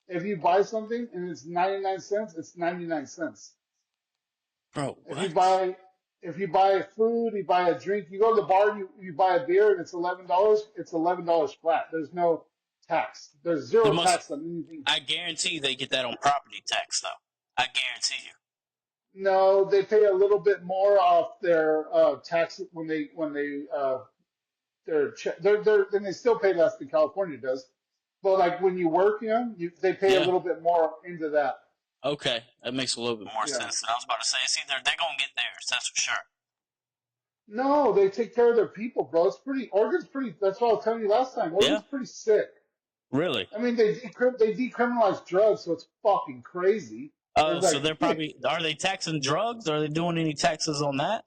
B: If you buy something and it's 99 cents, it's 99 cents.
A: Bro,
B: If you
A: what?
B: buy if you buy food, you buy a drink, you go to the bar, you buy a beer and it's $11, it's $11 flat. There's no tax. There's
A: There
B: zero
A: must,
B: tax on anything.
A: I guarantee they get that on property tax, though. I guarantee you.
B: No, they pay a little bit more off their tax then they still pay less than California does. But like when you work, they pay a
A: Yeah.
B: little bit more into that.
A: Okay. That makes a little bit more
B: Yeah.
A: sense than I was about to say. It's either they're going to get theirs, that's for sure.
B: No, they take care of their people, bro. Oregon's pretty, that's what I was telling you last time.
A: Yeah?
B: Oregon's pretty sick.
A: Really?
B: I mean, they decriminalized drugs, so it's fucking crazy.
A: Oh,
B: There's
A: so
B: like,
A: they're probably, are they taxing drugs? Are they doing any taxes on that?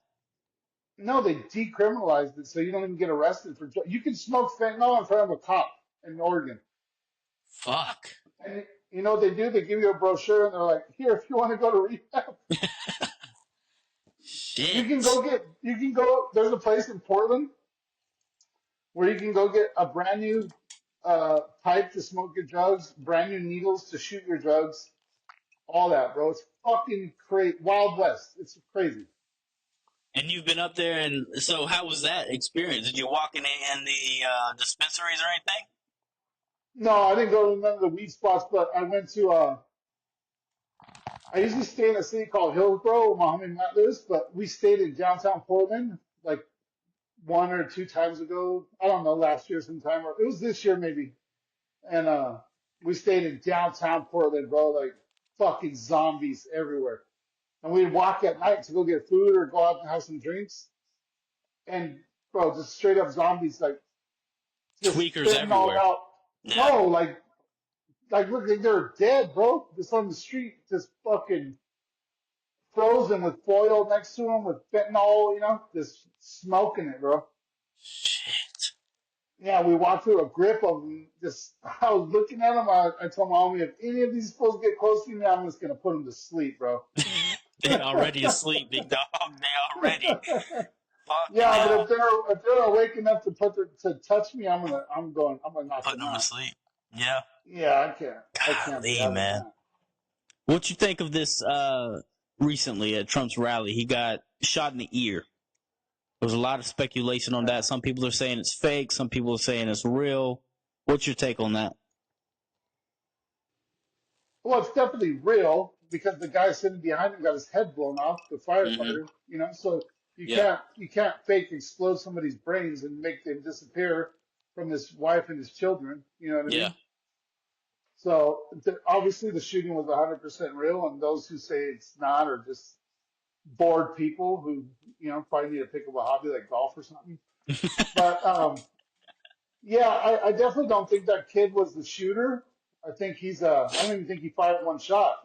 B: no, they decriminalized it, so you don't even get arrested for drugs. You can smoke fentanyl in front of a cop in Oregon.
A: Fuck.
B: And you know what they do? They give you a brochure and they're like, here, if you want to go to rehab,
A: Shit.
B: there's a place in Portland where you can go get a brand new pipe to smoke your drugs, brand new needles to shoot your drugs, all that, bro. It's fucking crazy. Wild West. It's crazy.
A: And you've been up there, and so how was that experience? Did you walk in the dispensaries or anything?
B: No, I didn't go to none of the weed spots, but I went to, I usually stay in a city called Hillsborough where Muhammad and Matt lives, but we stayed in downtown Portland like one or two times ago. I don't know, last year sometime, or it was this year maybe. And we stayed in downtown Portland, bro, like fucking zombies everywhere. And we'd walk at night to go get food or go out and have some drinks. And bro, just straight up zombies, like just
A: Tweakers
B: spitting all
A: everywhere.
B: out.
A: Yeah.
B: No, like look, they're dead, bro. Just on the street, just fucking frozen with foil next to them with fentanyl, just smoking it, bro.
A: Shit.
B: Yeah, we walked through a grip of them. Just, I was looking at them. I told my homie, if any of these fools get close to me, I'm just gonna put them to sleep, bro.
A: They already asleep, big dog. They already. Fucking
B: Yeah, but if
A: hell.
B: they're awake enough to to touch me, I'm gonna knock
A: Putting
B: them
A: them to
B: out.
A: sleep. Yeah.
B: Yeah, I can't be
A: Golly,
B: having
A: man.
B: that.
A: What you think of this recently at Trump's rally? He got shot in the ear. There was a lot of speculation on
B: Yeah.
A: that. Some people are saying it's fake. Some people are saying it's real. What's your take on that?
B: Well, it's definitely real because the guy sitting behind him got his head blown off, the
A: Mm-hmm.
B: firefighter. So
A: Yeah.
B: you can't fake explode somebody's brains and make them disappear from his wife and his children. You know what I
A: Yeah.
B: mean? So obviously the shooting was 100% real, and those who say it's not are just bored people who probably need to pick up a hobby like golf or something. But yeah, I definitely don't think that kid was the shooter. I think I don't even think he fired one shot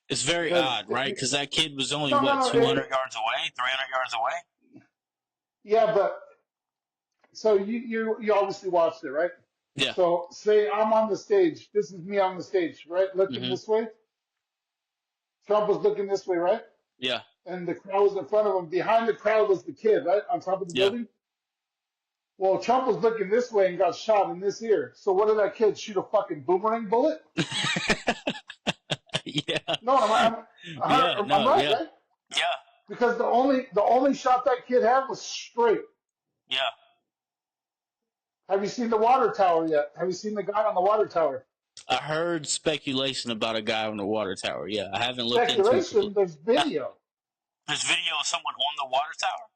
A: It's very
B: because
A: odd, right? Because that kid was only,
B: no,
A: what,
B: no,
A: 200 yards away, 300 yards away?
B: yeah, but so you obviously watched it, right?
A: Yeah.
B: So say I'm on the stage. This is me on the stage, right? Looking
A: Mm-hmm.
B: this way. Trump was looking this way, right?
A: Yeah.
B: And the crowd was in front of him. Behind the crowd was the kid, right? On top of the
A: Yeah.
B: building. Well, Trump was looking this way and got shot in this ear. So what did that kid shoot a fucking boomerang bullet?
A: Yeah.
B: No,
A: Yeah.
B: I'm
A: No.
B: right,
A: Yeah.
B: right?
A: Yeah.
B: Because the only shot that kid had was straight.
A: Yeah.
B: Have you seen the water tower yet? Have you seen the guy on the water tower?
A: I heard speculation about a guy on the water tower. Yeah. I haven't looked into it
B: Speculation.
A: completely.
B: There's video.
A: There's video of someone on the water tower?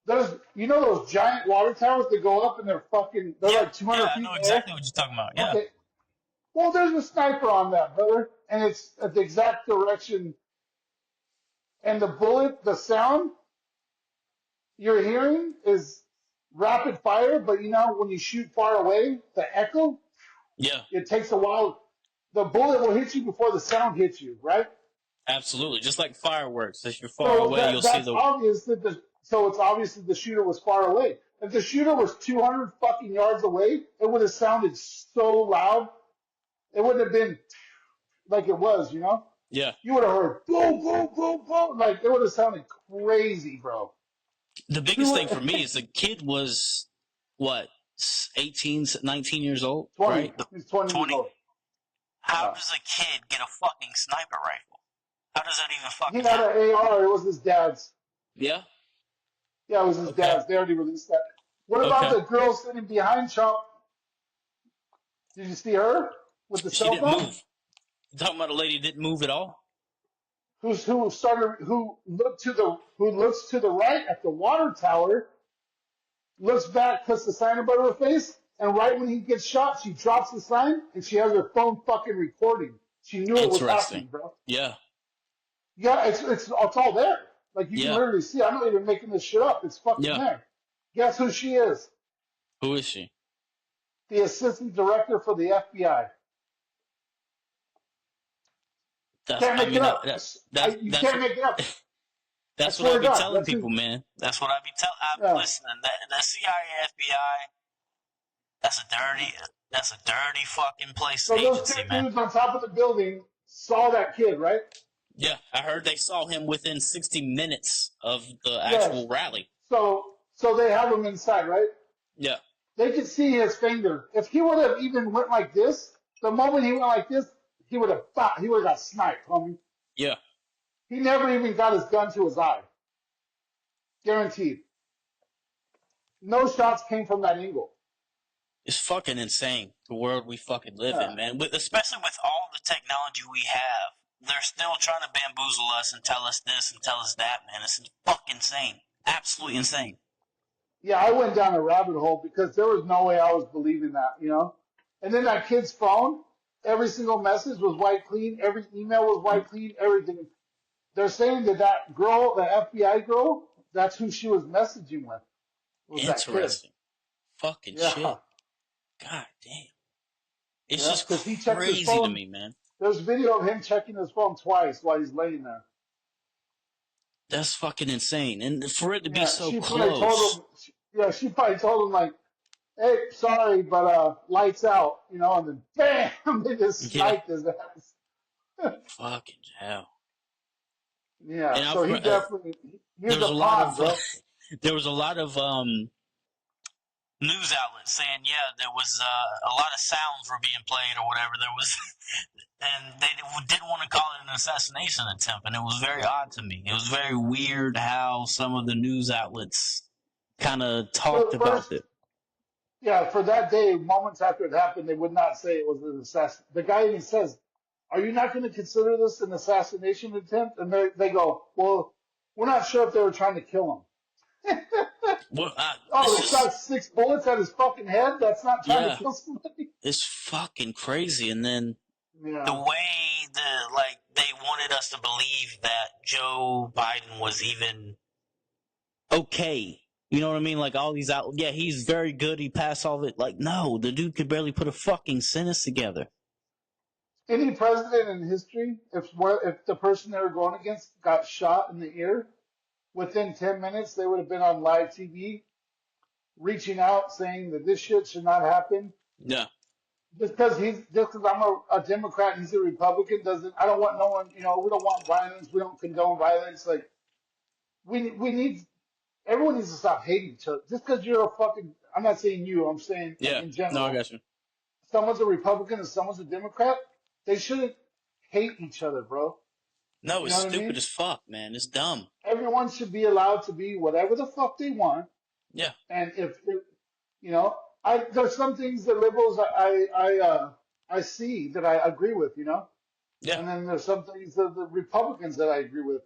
B: There's those giant water towers that go up and they're
A: Yeah.
B: like
A: Yeah.
B: 200
A: I
B: feet
A: know
B: in the air.
A: exactly what you're talking about. Yeah.
B: Okay. Well, there's a sniper on that, brother, and it's at the exact direction. And the bullet, the sound you're hearing is rapid fire, but when you shoot far away, the echo,
A: Yeah.
B: it takes a while. The bullet will hit you before the sound hits you, right?
A: Absolutely. Just like fireworks. If you're far
B: So
A: away, you'll see
B: that's
A: the.
B: obvious so it's obvious that the shooter was far away. If the shooter was 200 fucking yards away, it would have sounded so loud. It wouldn't have been like it was.
A: Yeah.
B: You would have heard boom, boom, boom, boom. Like it would have sounded crazy, bro.
A: The biggest thing for me is the kid was, what, 18, 19 years old,
B: 20.
A: right?
B: He's 20 years
A: 20.
B: old.
A: How
B: Yeah.
A: does a kid get a fucking sniper rifle? How does that even
B: He
A: fucking
B: had
A: happen?
B: an AR. It was his dad's.
A: Yeah?
B: Yeah, it was his
A: Okay.
B: dad's. They already released that. What about
A: Okay.
B: the girl sitting behind Trump? Did you see her with the
A: She
B: cell
A: didn't
B: phone?
A: move. You talking about a lady who didn't move at all?
B: Who looks to the right at the water tower, looks back, puts the sign above her face, and right when he gets shot, she drops the sign and she has her phone fucking recording. She knew it was happening,
A: Interesting.
B: bro.
A: Yeah.
B: Yeah, it's all there. Like you can
A: Yeah.
B: literally see. I'm not even making this shit up. It's fucking
A: Yeah.
B: there. Guess who she is?
A: Who is she?
B: The assistant director for the FBI.
A: That's,
B: Can't
A: I
B: make it
A: mean,
B: up. You
A: that's
B: can't
A: what,
B: make it up. I
A: that's what
B: swear
A: I
B: to
A: be
B: God.
A: telling
B: That's
A: people,
B: who.
A: man. That's what I be telling.
B: Yeah.
A: Listen, the CIA, FBI, that's a dirty fucking place,
B: So those
A: agency,
B: two
A: man.
B: dudes on top of the building saw that kid, right?
A: Yeah, I heard they saw him within 60 minutes of the
B: Yes.
A: actual rally.
B: So they have him inside, right?
A: Yeah.
B: They could see his finger. If he would have even went like this, the moment he went like this, he would have got sniped, homie.
A: Yeah.
B: He never even got his gun to his eye. Guaranteed. No shots came from that angle.
A: It's fucking insane, the world we fucking live
B: Yeah.
A: in, man. Especially with all the technology we have. They're still trying to bamboozle us and tell us this and tell us that, man. It's fucking insane. Absolutely insane.
B: Yeah, I went down a rabbit hole because there was no way I was believing that. And then that kid's phone, every single message was wiped clean, every email was wiped clean, everything. They're saying that girl, the FBI girl, that's who she was messaging with. Was that kid.
A: Interesting. Fucking
B: Yeah.
A: shit. God damn. It's
B: Yeah,
A: just
B: because he checked his
A: crazy to
B: phone.
A: me, man.
B: There's video of him checking his phone twice while he's laying there.
A: That's fucking insane. And for it to be
B: Yeah,
A: so
B: she probably
A: close.
B: told him. She probably told him like, "Hey, sorry, but lights out," and then bam, they just
A: Yeah.
B: sniped his ass.
A: Fucking hell.
B: Yeah,
A: And
B: so he definitely he
A: there
B: was
A: was
B: a
A: a lot
B: pawn,
A: of
B: bro.
A: there was a lot of news outlets saying, yeah, there was a lot of sounds were being played or whatever. There was, and they didn't want to call it an assassination attempt, and it was very odd to me. It was very weird how some of the news outlets kind of talked
B: So
A: about
B: first,
A: it.
B: yeah, for that day, moments after it happened, they would not say it was an assassin. The guy even says, "Are you not going to consider this an assassination attempt?" And they go, "Well, we're not sure if they were trying to kill him."
A: Well,
B: Oh,
A: it's
B: they
A: just,
B: shot 6 bullets at his fucking head? That's not trying to
A: yeah,
B: kill somebody?
A: it's fucking crazy. And then the
B: Yeah.
A: way they wanted us to believe that Joe Biden was even okay. You know what I mean? Like all these out, yeah, he's very good. He passed all of it. Like, no, the dude could barely put a fucking sentence together.
B: Any president in history, if the person they were going against got shot in the ear, within 10 minutes they would have been on live TV reaching out saying that this shit should not happen.
A: Yeah,
B: Just because I'm a Democrat and he's a Republican doesn't. I don't want no one. We don't want violence. We don't condone violence. Like we need everyone needs to stop hating each other. Just because you're a fucking. I'm not saying you. I'm saying like
A: yeah.
B: in
A: No, I
B: general.
A: got you.
B: Someone's a Republican and someone's a Democrat. They shouldn't hate each other, bro.
A: No,
B: You
A: it's
B: know what I
A: stupid
B: mean?
A: as fuck, man. It's dumb.
B: Everyone should be allowed to be whatever the fuck they want.
A: Yeah,
B: And you know, there's some things that liberals I see that I agree with.
A: yeah,
B: And then there's some things that the Republicans that I agree with.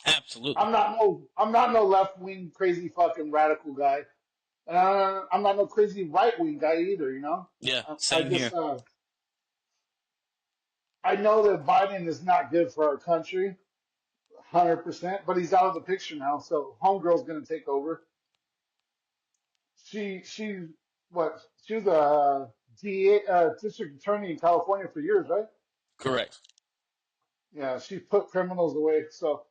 A: absolutely.
B: I'm not no left wing crazy fucking radical guy. I'm not no crazy right wing guy either.
A: Yeah,
B: I
A: same
B: just
A: here.
B: I know that Biden is not good for our country, 100%. But he's out of the picture now, so homegirl's gonna take over. She what? She was a DA, district attorney in California for years, right?
A: Correct.
B: Yeah, she put criminals away. So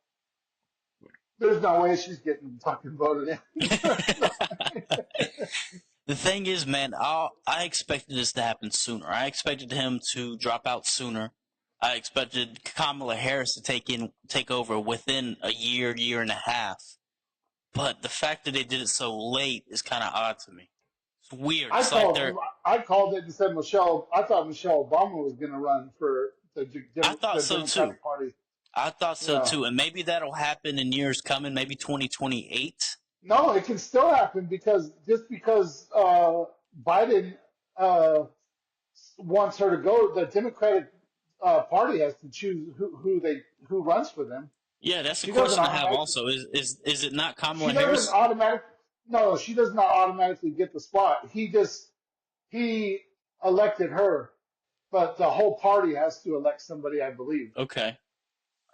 B: there's no way she's getting fucking voted in.
A: The thing is, man, I expected this to happen sooner. I expected him to drop out sooner. I expected Kamala Harris to take over within a year, year and a half. But the fact that they did it so late is kind of odd to me. It's weird.
B: I
A: It's like
B: called
A: they're.
B: I called it and said Michelle. I thought Michelle Obama was going to run for
A: I thought
B: the
A: so too.
B: Democratic Party.
A: I thought so
B: Yeah.
A: too, and maybe that'll happen in years coming. Maybe 2028.
B: No, it can still happen because just because Biden uh, wants her to go, the Democratic Party has to choose who runs for them.
A: Yeah, that's the
B: She doesn't
A: question I have.
B: automatically.
A: Also, is it not
B: She
A: Kamala
B: doesn't
A: Harris?
B: automatic. No, she does not automatically get the spot. He elected her, but the whole party has to elect somebody, I believe.
A: Okay.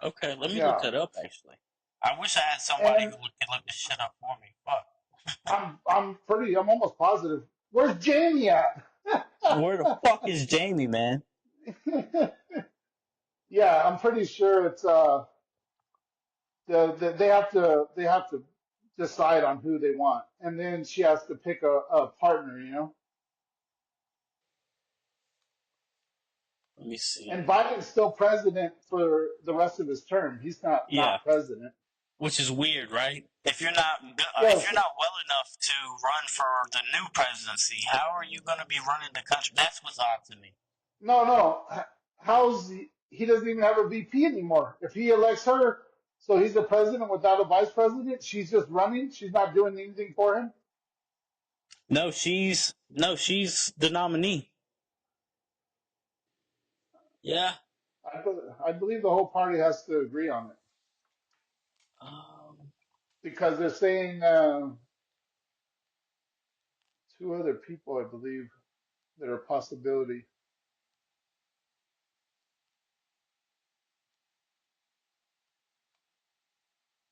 A: Okay, let me look
B: Yeah,
A: that up, actually. I wish I had somebody who
B: and
A: could look this shit up for me. Fuck.
B: I'm almost positive. Where's Jamie at?
A: Where the fuck is Jamie, man?
B: Yeah, I'm pretty sure it's they have to decide on who they want, and then she has to pick a partner.
A: Let me see.
B: And Biden's still president for the rest of his term. He's
A: Yeah,
B: not president.
A: which is weird, right? If you're
B: Yes.
A: not well enough to run for the new presidency, how are you going to be running the country? That's what's odd to me.
B: No, no. He doesn't even have a VP anymore. If he elects her, so he's the president without a vice president. She's just running. She's not doing anything for him.
A: She's the nominee. Yeah.
B: I believe the whole party has to agree on it
A: Um,
B: because they're saying two other people, I believe, that are a possibility.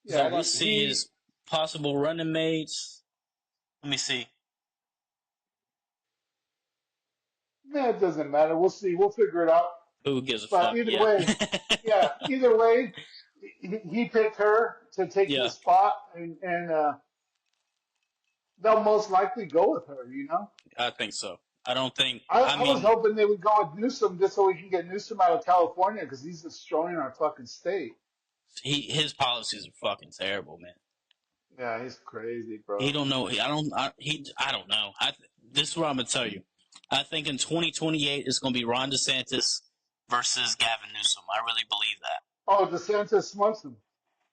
A: so
B: Yeah,
A: all I
B: he
A: see
B: he.
A: is possible running mates. Let me see.
B: Man, it doesn't matter. We'll see. We'll figure it out.
A: Who gives a
B: But
A: fuck?
B: either
A: Yeah.
B: way, yeah, either way, he picked her to take
A: Yeah,
B: his spot, and they'll most likely go with her.
A: I think so. I don't think.
B: I,
A: I
B: I was
A: mean,
B: hoping they would go with Newsom just so we can get Newsom out of California because he's destroying our fucking state.
A: his policies are fucking terrible, man.
B: Yeah, he's crazy,
A: He
B: bro.
A: don't know. I don't know. This is what I'm gonna tell you. I think in 2028 it's gonna be Ron DeSantis versus Gavin Newsom. I really believe that.
B: Oh, DeSantis smokes him.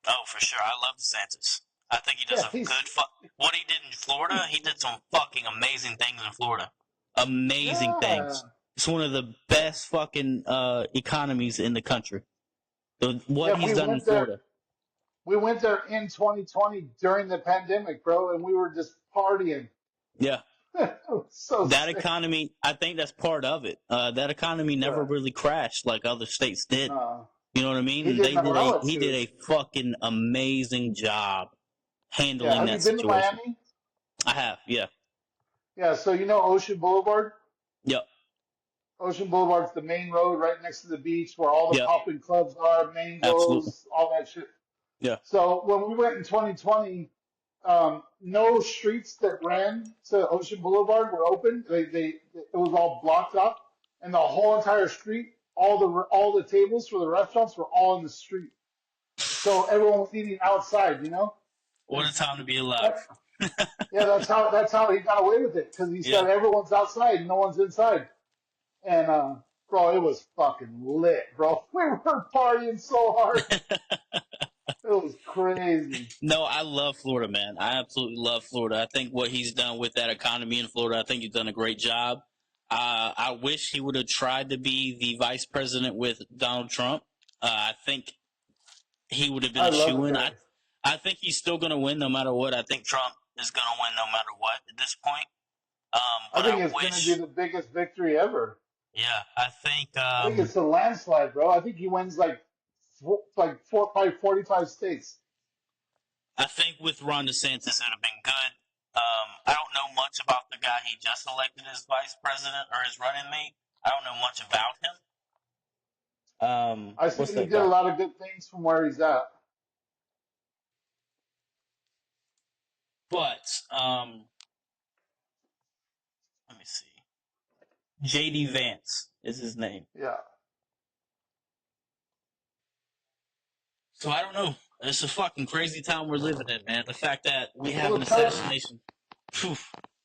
A: Oh, for sure. I love DeSantis. I think he does
B: Yeah,
A: a
B: he's
A: good what he did in Florida. He did some fucking amazing things in Florida. Amazing
B: yeah,
A: things. It's one of the best fucking economies in the country. What
B: yeah.
A: he's done in Florida.
B: We went there in 2020 during the pandemic, bro, and we were just partying.
A: Yeah.
B: It was so
A: That
B: sick.
A: economy, I think that's part of it. That economy never
B: Yeah,
A: really crashed like other states did.
B: no,
A: You know what I
B: he
A: mean?
B: didn't allow it
A: He did
B: to.
A: a fucking amazing job
B: Yeah,
A: handling
B: have you
A: that
B: been to
A: situation.
B: Miami?
A: I have, yeah.
B: Yeah, so you know Ocean Boulevard?
A: Yep.
B: Ocean Boulevard's the main road right next to the beach where all the
A: Yep.
B: popping clubs are,
A: Absolutely.
B: mangoes, all that shit.
A: Yeah.
B: So when we went in 2020, no streets that ran to Ocean Boulevard were open. It was all blocked up, and the whole entire street, all the tables for the restaurants were all in the street. So everyone was eating outside, you know.
A: What a time to be alive.
B: That, yeah, that's how he got away with it because he
A: Yeah.
B: said everyone's outside, no one's inside. And bro, it was fucking lit, bro. We were partying so hard, it was crazy.
A: No, I love Florida, man. I absolutely love Florida. I think what he's done with that economy in Florida, I think he's done a great job. I wish he would have tried to be the vice president with Donald Trump. I think he would have been
B: I
A: a
B: love the
A: shoo-in.
B: guy.
A: I think he's still going to win no matter what. I think Trump is going to win no matter what at this point.
B: I
A: But
B: think
A: I
B: it's gonna be
A: wish,
B: the biggest victory ever.
A: yeah,
B: I think it's a landslide, bro. I think he wins like four, probably 45 states.
A: I think with Ron DeSantis it would have been good. I don't know much about the guy he just elected as vice president or his running mate. I don't know much about him.
B: I see
A: What's
B: he
A: that
B: did a
A: guy?
B: lot of good things from where he's at.
A: But let me see. JD Vance is his name.
B: Yeah.
A: So I don't know. It's a fucking crazy time we're living in, man. The fact that we have
B: Well,
A: an assassination. Phew.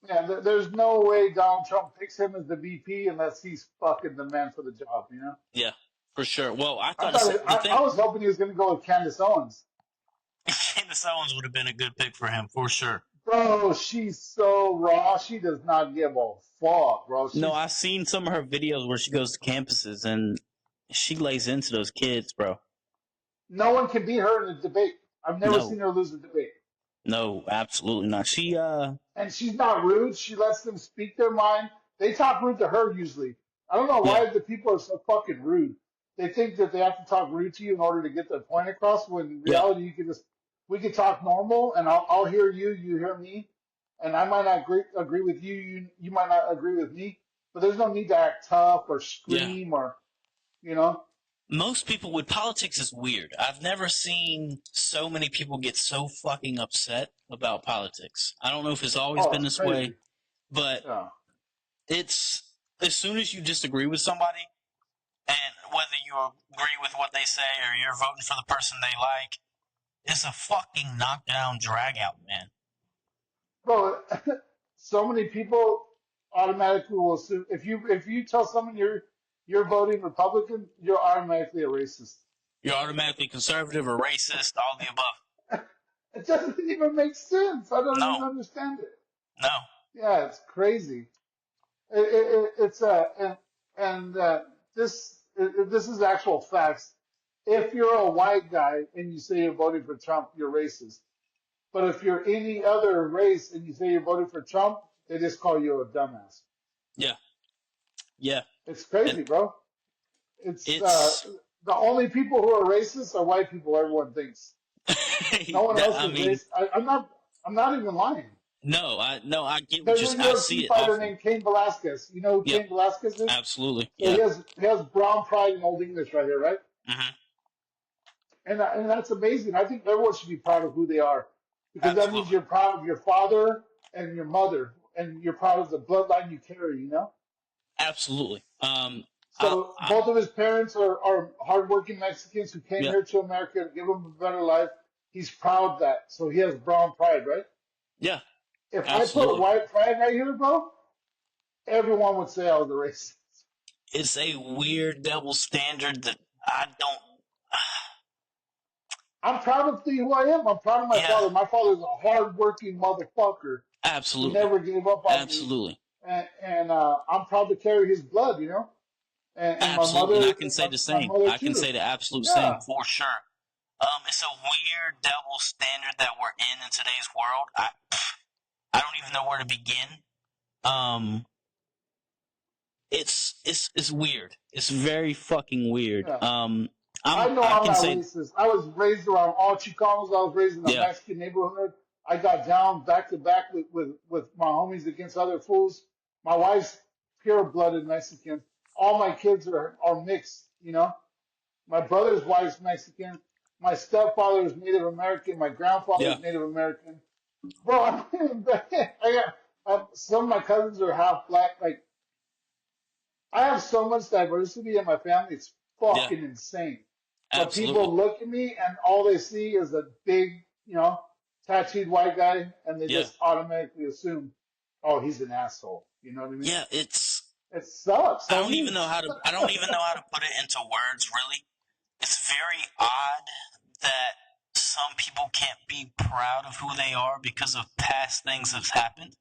B: yeah, there's no way Donald Trump picks him as the VP unless he's fucking the man for the job, you know?
A: Yeah, for sure. Well, I
B: I
A: thought
B: thought
A: the
B: I
A: thing.
B: was hoping he was going to go with Candace Owens.
A: Candace Owens would have been a good pick for him, for sure.
B: Bro, she's so raw. She does not give a fuck, bro.
A: No,
B: She's
A: I've seen some of her videos where she goes to campuses and she lays into those kids, bro.
B: no one can beat her in a debate. I've never
A: No,
B: seen her lose a debate.
A: no, absolutely not.
B: And she's not rude. She lets them speak their mind. They talk rude to her usually. I don't know
A: Yeah,
B: why the people are so fucking rude. They think that they have to talk rude to you in order to get their point across. When in
A: yeah,
B: reality, we can talk normal, and I'll hear you, you hear me, and I might not agree with you, you might not agree with me. But there's no need to act tough or
A: yeah.
B: scream or you know.
A: Most people with politics is weird. I've never seen so many people get so fucking upset about politics. I don't know if it's always
B: Oh,
A: been
B: it's
A: this way,
B: crazy.
A: but
B: Yeah.
A: it's as soon as you disagree with somebody, and whether you agree with what they say or you're voting for the person they like, it's a fucking knockdown drag out, man.
B: Bro, so many people automatically will assume if you tell someone you're voting Republican, you're automatically a racist.
A: You're automatically conservative or racist, all the above.
B: It doesn't even make sense. I don't
A: No,
B: even understand it.
A: no,
B: Yeah, it's crazy. It's and this is actual facts. If you're a white guy and you say you're voting for Trump, you're racist. But if you're any other race and you say you're voting for Trump, they just call you a dumbass.
A: yeah, yeah.
B: It's
A: And
B: crazy, bro. It's
A: it's,
B: the only people who are racist are white people. Everyone thinks no one else
A: I
B: is
A: mean,
B: racist. I'm not. I'm not even lying.
A: no, I get what
B: There's a
A: I see
B: UFC
A: it
B: fighter
A: often.
B: named Cain Velasquez. You know who
A: Yep,
B: Cain Velasquez is?
A: absolutely,
B: So
A: yeah.
B: he has brown pride in Old English right here, right?
A: Hmm.
B: And that's amazing. I think everyone should be proud of who they are because that means
A: Absolutely,
B: you're proud of your father and your mother, and you're proud of the bloodline you carry. You know.
A: absolutely.
B: So both of his parents are hardworking Mexicans who came
A: Yeah,
B: here to America to give him a better life. he's proud that, so he has brown pride, right?
A: Yeah,
B: If I put
A: absolutely.
B: white pride right here, bro, everyone would say I was a racist.
A: It's a weird double standard that I don't.
B: I'm proud of who I am. I'm proud of my
A: Yeah,
B: father. My father's a hardworking motherfucker. He
A: absolutely,
B: never gave up on me,
A: absolutely,
B: and I'm proud to carry his blood, you know. And my
A: absolutely. And I
B: mother,
A: can say the
B: my
A: same.
B: mother
A: I can
B: too.
A: say the absolute same
B: Yeah,
A: for sure. It's a weird double standard that we're in today's world. I don't even know where to begin. Um, it's weird. It's very fucking weird.
B: yeah. I
A: I'm
B: know
A: I
B: I'm
A: can
B: not
A: say
B: racist. I was raised around all Chicanos. I was raised in a
A: yeah,
B: Mexican neighborhood. I got down back to back with my homies against other fools. My wife's pure blooded Mexican. All my kids are mixed, you know. My brother's wife's Mexican. My stepfather is Native American. My grandfather
A: yeah,
B: is Native American. Bro, some of my cousins are half black. Like, I have so much diversity in my family. It's
A: yeah,
B: fucking insane. But
A: absolutely,
B: people look at me and all they see is a big, tattooed white guy, and they
A: yeah,
B: just automatically assume, oh, he's an asshole. You know what I mean?
A: yeah. It's
B: It sucks,
A: I don't even
B: homie.
A: know how to I don't even know how to put it into words. Really, it's very odd that some people can't be proud of who they are because of past things that's happened,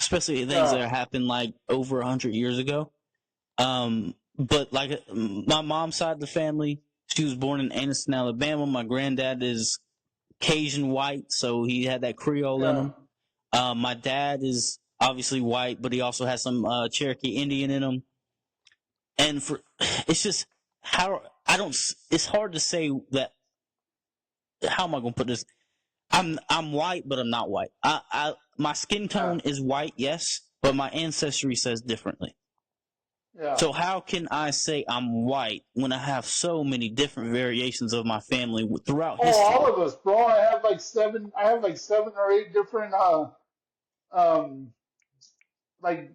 A: especially things
B: Yeah,
A: that happened like over 100 years ago. But like my mom's side of the family, she was born in Anniston, Alabama. My granddad is Cajun white, so he had that Creole in
B: yeah.
A: him. My dad is obviously white, but he also has some Cherokee Indian in him. And for it's just how I don't. It's hard to say that. How am I going to put this? I'm white, but I'm not white. My skin
B: Yeah,
A: tone is white, yes, but my ancestry says differently.
B: yeah.
A: So how can I say I'm white when I have so many different variations of my family throughout
B: Oh, all
A: history?
B: of us, bro. I have like 7 or 8 different um like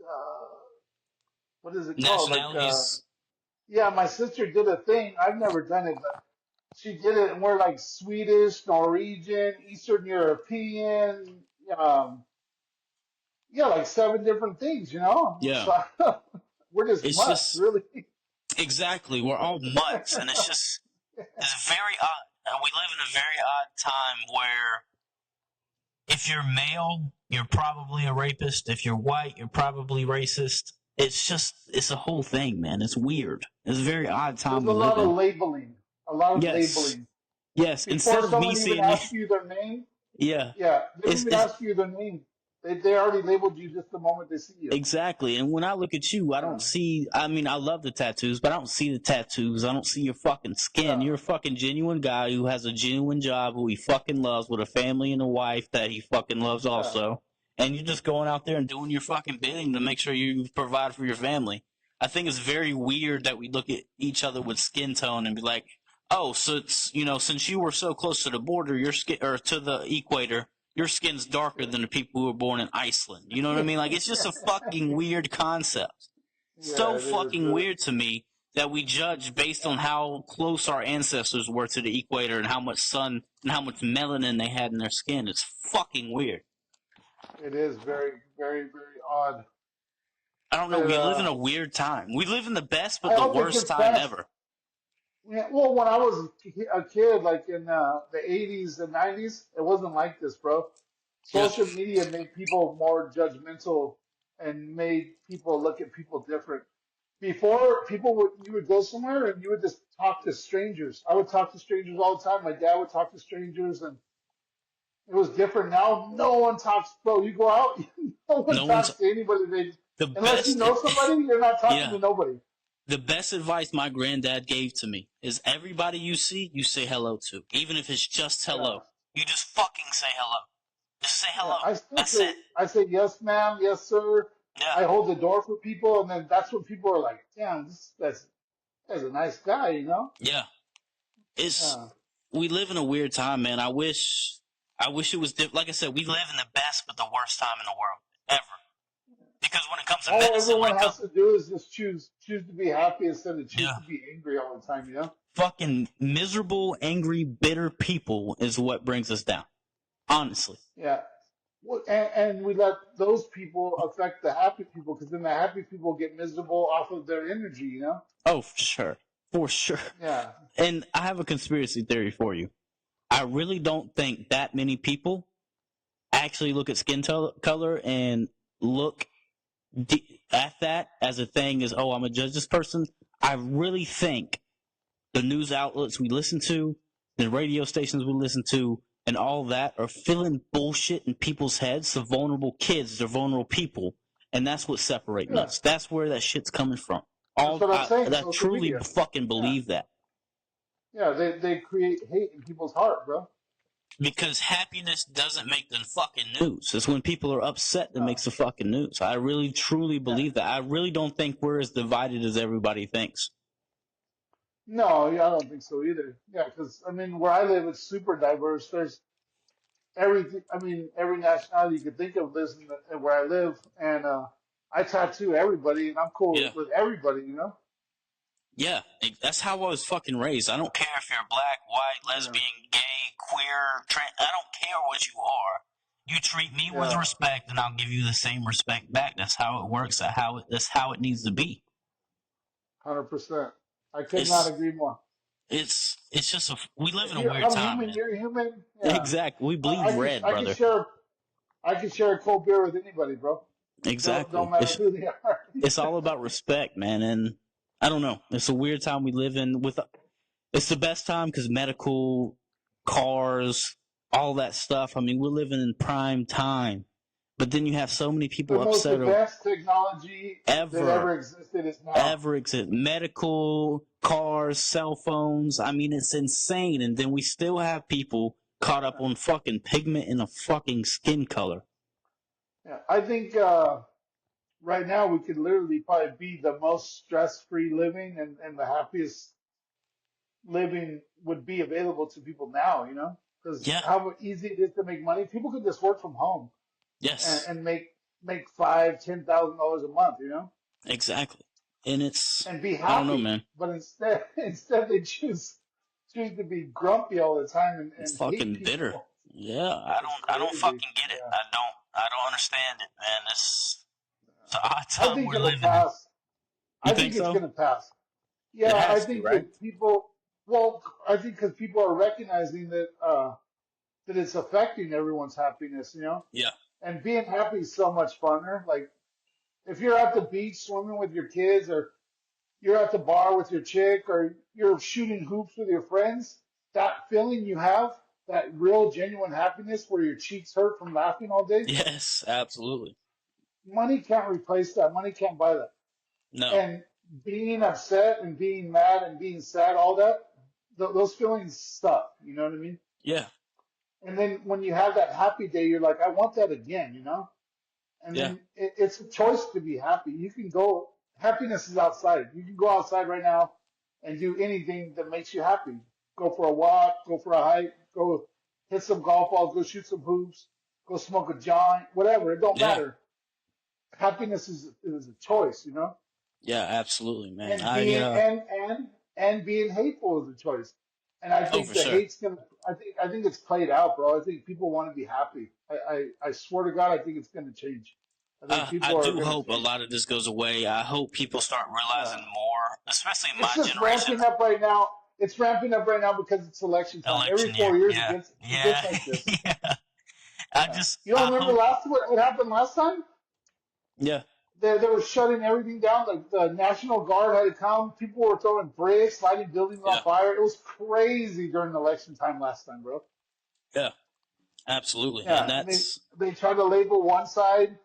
B: uh what is it called? Like
A: Nationalities,
B: yeah, my sister did a thing. I've never done it, but she did it and we're like Swedish, Norwegian, Eastern European, um yeah, like 7 different things, you know?
A: yeah.
B: So we're just
A: It's
B: mutts,
A: just
B: really.
A: exactly we're all mutts, and it's very odd. We live in a very odd time where if you're male, you're probably a rapist. If you're white, you're probably racist. It's a whole thing, man. It's weird. It's a very odd time
B: There's
A: we
B: a
A: live
B: lot of
A: in.
B: labeling. A lot of
A: Yes,
B: labeling.
A: yes.
B: Before
A: Instead of me
B: someone even
A: seeing you,
B: asks you their name,
A: yeah,
B: yeah, they don't even
A: it's
B: ask you their name. They already labeled you just the moment they see you.
A: exactly. And when I look at you, I
B: Yeah,
A: don't see, I mean, I love the tattoos, but I don't see the tattoos. I don't see your fucking skin.
B: yeah,
A: You're a fucking genuine guy who has a genuine job, who he fucking loves, with a family and a wife that he fucking loves
B: yeah.
A: also. And you're just going out there and doing your fucking bidding to make sure you provide for your family. I think it's very weird that we look at each other with skin tone and be like, oh, so it's, since you were so close to the border, your skin, or to the equator, your skin's darker than the people who were born in Iceland. You know what I mean? Like, it's just a fucking weird concept.
B: Yeah,
A: So
B: it is.
A: fucking weird to me that we judge based on how close our ancestors were to the equator and how much sun and how much melanin they had in their skin. It's fucking weird.
B: It is very, very, very odd.
A: I don't know.
B: But
A: We live in a weird time. We live in the best but
B: I
A: the
B: hope it
A: worst
B: gets
A: time
B: past.
A: ever.
B: Yeah, well, when I was a kid, like in the 80s and 90s, it wasn't like this, bro.
A: Yeah.
B: Social media made people more judgmental and made people look at people different. Before, you would go somewhere and you would just talk to strangers. I would talk to strangers all the time. My dad would talk to strangers, and it was different. Now, no one talks, bro. You go out, no one
A: No one's
B: talks to anybody.
A: the
B: Unless you
A: best.
B: know somebody, you're not talking
A: Yeah.
B: to nobody.
A: The best advice my granddad gave to me is everybody you see, you say hello to. Even if it's just
B: Yeah.
A: hello. You just fucking say hello. Just say
B: Yeah,
A: hello.
B: I still
A: That's it.
B: say yes, ma'am, yes, sir.
A: Yeah.
B: I hold the door for people, and then that's when people are like, damn, that's a nice guy, you know?
A: Yeah. It's
B: Yeah,
A: we live in a weird time, man. I wish it was like I said, we live in the best but the worst time in the world ever. Because when it comes it's a
B: All
A: medicine when
B: everyone
A: it comes.
B: has to do is just choose to be happy instead of choose
A: Yeah.
B: to be angry all the time. You know?
A: Fucking miserable, angry, bitter people is what brings us down. Honestly.
B: Yeah. Well, and we let those people affect the happy people because then the happy people get miserable off of their energy. You know?
A: Oh, for sure. For sure.
B: Yeah.
A: And I have a conspiracy theory for you. I really don't think that many people actually look at skin color and look at that as a thing as, oh, I'm going to judge this person. I really think the news outlets we listen to, the radio stations we listen to, and all that are filling bullshit in people's heads. The vulnerable kids, they're vulnerable people, and that's what's separating
B: Yeah.
A: us. That's where that shit's coming from.
B: That's what I'm saying.
A: I
B: Social
A: truly
B: media.
A: fucking
B: Yeah.
A: believe that.
B: Yeah. They create hate in people's heart, bro.
A: Because happiness doesn't make the fucking news. It's when people are upset that
B: No.
A: makes the fucking news. I really, truly
B: Yeah.
A: believe that. I really don't think we're as divided as everybody thinks.
B: No, yeah, I don't think so either. Yeah, because I mean, where I live, it's super diverse. There's everything. I mean, every nationality you could think of lives in where I live, and I tattoo everybody, and I'm cool
A: Yeah.
B: with everybody. You know?
A: Yeah, that's how I was fucking raised. I don't care if you're black, white,
B: Yeah.
A: lesbian, gay, queer, trans. I don't care what you are. You treat me with
B: Yeah.
A: respect, and I'll give you the same respect back. That's how it works. That's how it needs to be.
B: 100%. I could not
A: It's
B: agree more.
A: it's just we live
B: If
A: in a
B: you,
A: weird
B: I'm
A: time,
B: human,
A: man.
B: you're human. Yeah.
A: Exactly. We bleed red,
B: I could
A: brother.
B: share a cold beer with anybody, bro. Don't
A: Exactly.
B: matter who they are.
A: It's all about respect, man. And I don't know. It's a weird time we live in. It's the best time because medical, cars, all that stuff. I mean, we're living in prime time. But then you have so many
B: The
A: people
B: most
A: upset
B: advanced technology that
A: ever,
B: ever existed is now.
A: ever exist. Medical, cars, cell phones. I mean, it's insane. And then we still have people caught up on fucking pigment and a fucking skin color.
B: Yeah, I think right now we could literally probably be the most stress-free living and the happiest living would be available to people now, you know? Because
A: Yeah.
B: how easy it is to make money. People could just work from home
A: Yes.
B: and make $5,000, $10,000 a month, you know,
A: Exactly. And it's,
B: and be
A: I don't know,
B: happy.
A: man.
B: But instead they choose to be grumpy all the time
A: It's
B: and hate
A: fucking bitter.
B: people.
A: Yeah,
B: It's
A: I don't
B: crazy.
A: fucking get it.
B: Yeah.
A: I don't understand it, man. It's an odd
B: I
A: time
B: think
A: we're
B: it'll
A: living in.
B: pass.
A: You
B: I
A: think
B: think it's
A: so?
B: going to pass.
A: It
B: Yeah, I
A: has to,
B: think
A: right?
B: that people, well, I think because people are recognizing that it's affecting everyone's happiness, you know?
A: Yeah.
B: And being happy is so much funner. Like, if you're at the beach swimming with your kids, or you're at the bar with your chick, or you're shooting hoops with your friends, that feeling you have, that real genuine happiness where your cheeks hurt from laughing all day,
A: Yes, absolutely.
B: money can't replace that. Money can't buy that.
A: No.
B: And being upset and being mad and being sad, all that, those feelings suck. You know what I mean?
A: Yeah.
B: And then when you have that happy day, you're like, I want that again, you know? And
A: Yeah.
B: then it's a choice to be happy. You can go, happiness is outside. You can go outside right now and do anything that makes you happy. Go for a walk, go for a hike, go hit some golf balls, go shoot some hoops, go smoke a joint, whatever. It don't
A: Yeah.
B: matter. Happiness is a choice, you know?
A: Yeah, absolutely, man.
B: And being and being hateful is a choice. And I
A: Oh,
B: think
A: for
B: the
A: sure.
B: hate's gonna. I think it's played out, bro. I think people want to be happy. I swear to God, I think it's gonna change. I think
A: I
B: people are
A: do
B: gonna
A: hope a
B: change.
A: lot of this goes away. I hope people start
B: Yeah.
A: realizing more, especially
B: It's
A: my
B: just
A: generation.
B: ramping up right now. It's ramping up right now because it's election time. Every
A: Election year.
B: 4 years
A: Yeah.
B: it gets
A: Yeah.
B: like this.
A: Yeah.
B: Yeah. You don't
A: I
B: remember
A: hope.
B: what happened last time?
A: Yeah.
B: They were shutting everything down. The National Guard had to come. People were throwing bricks, lighting buildings on
A: Yeah.
B: fire. It was crazy during election time last time, bro.
A: Yeah. Absolutely. And
B: Yeah, and they try to label one side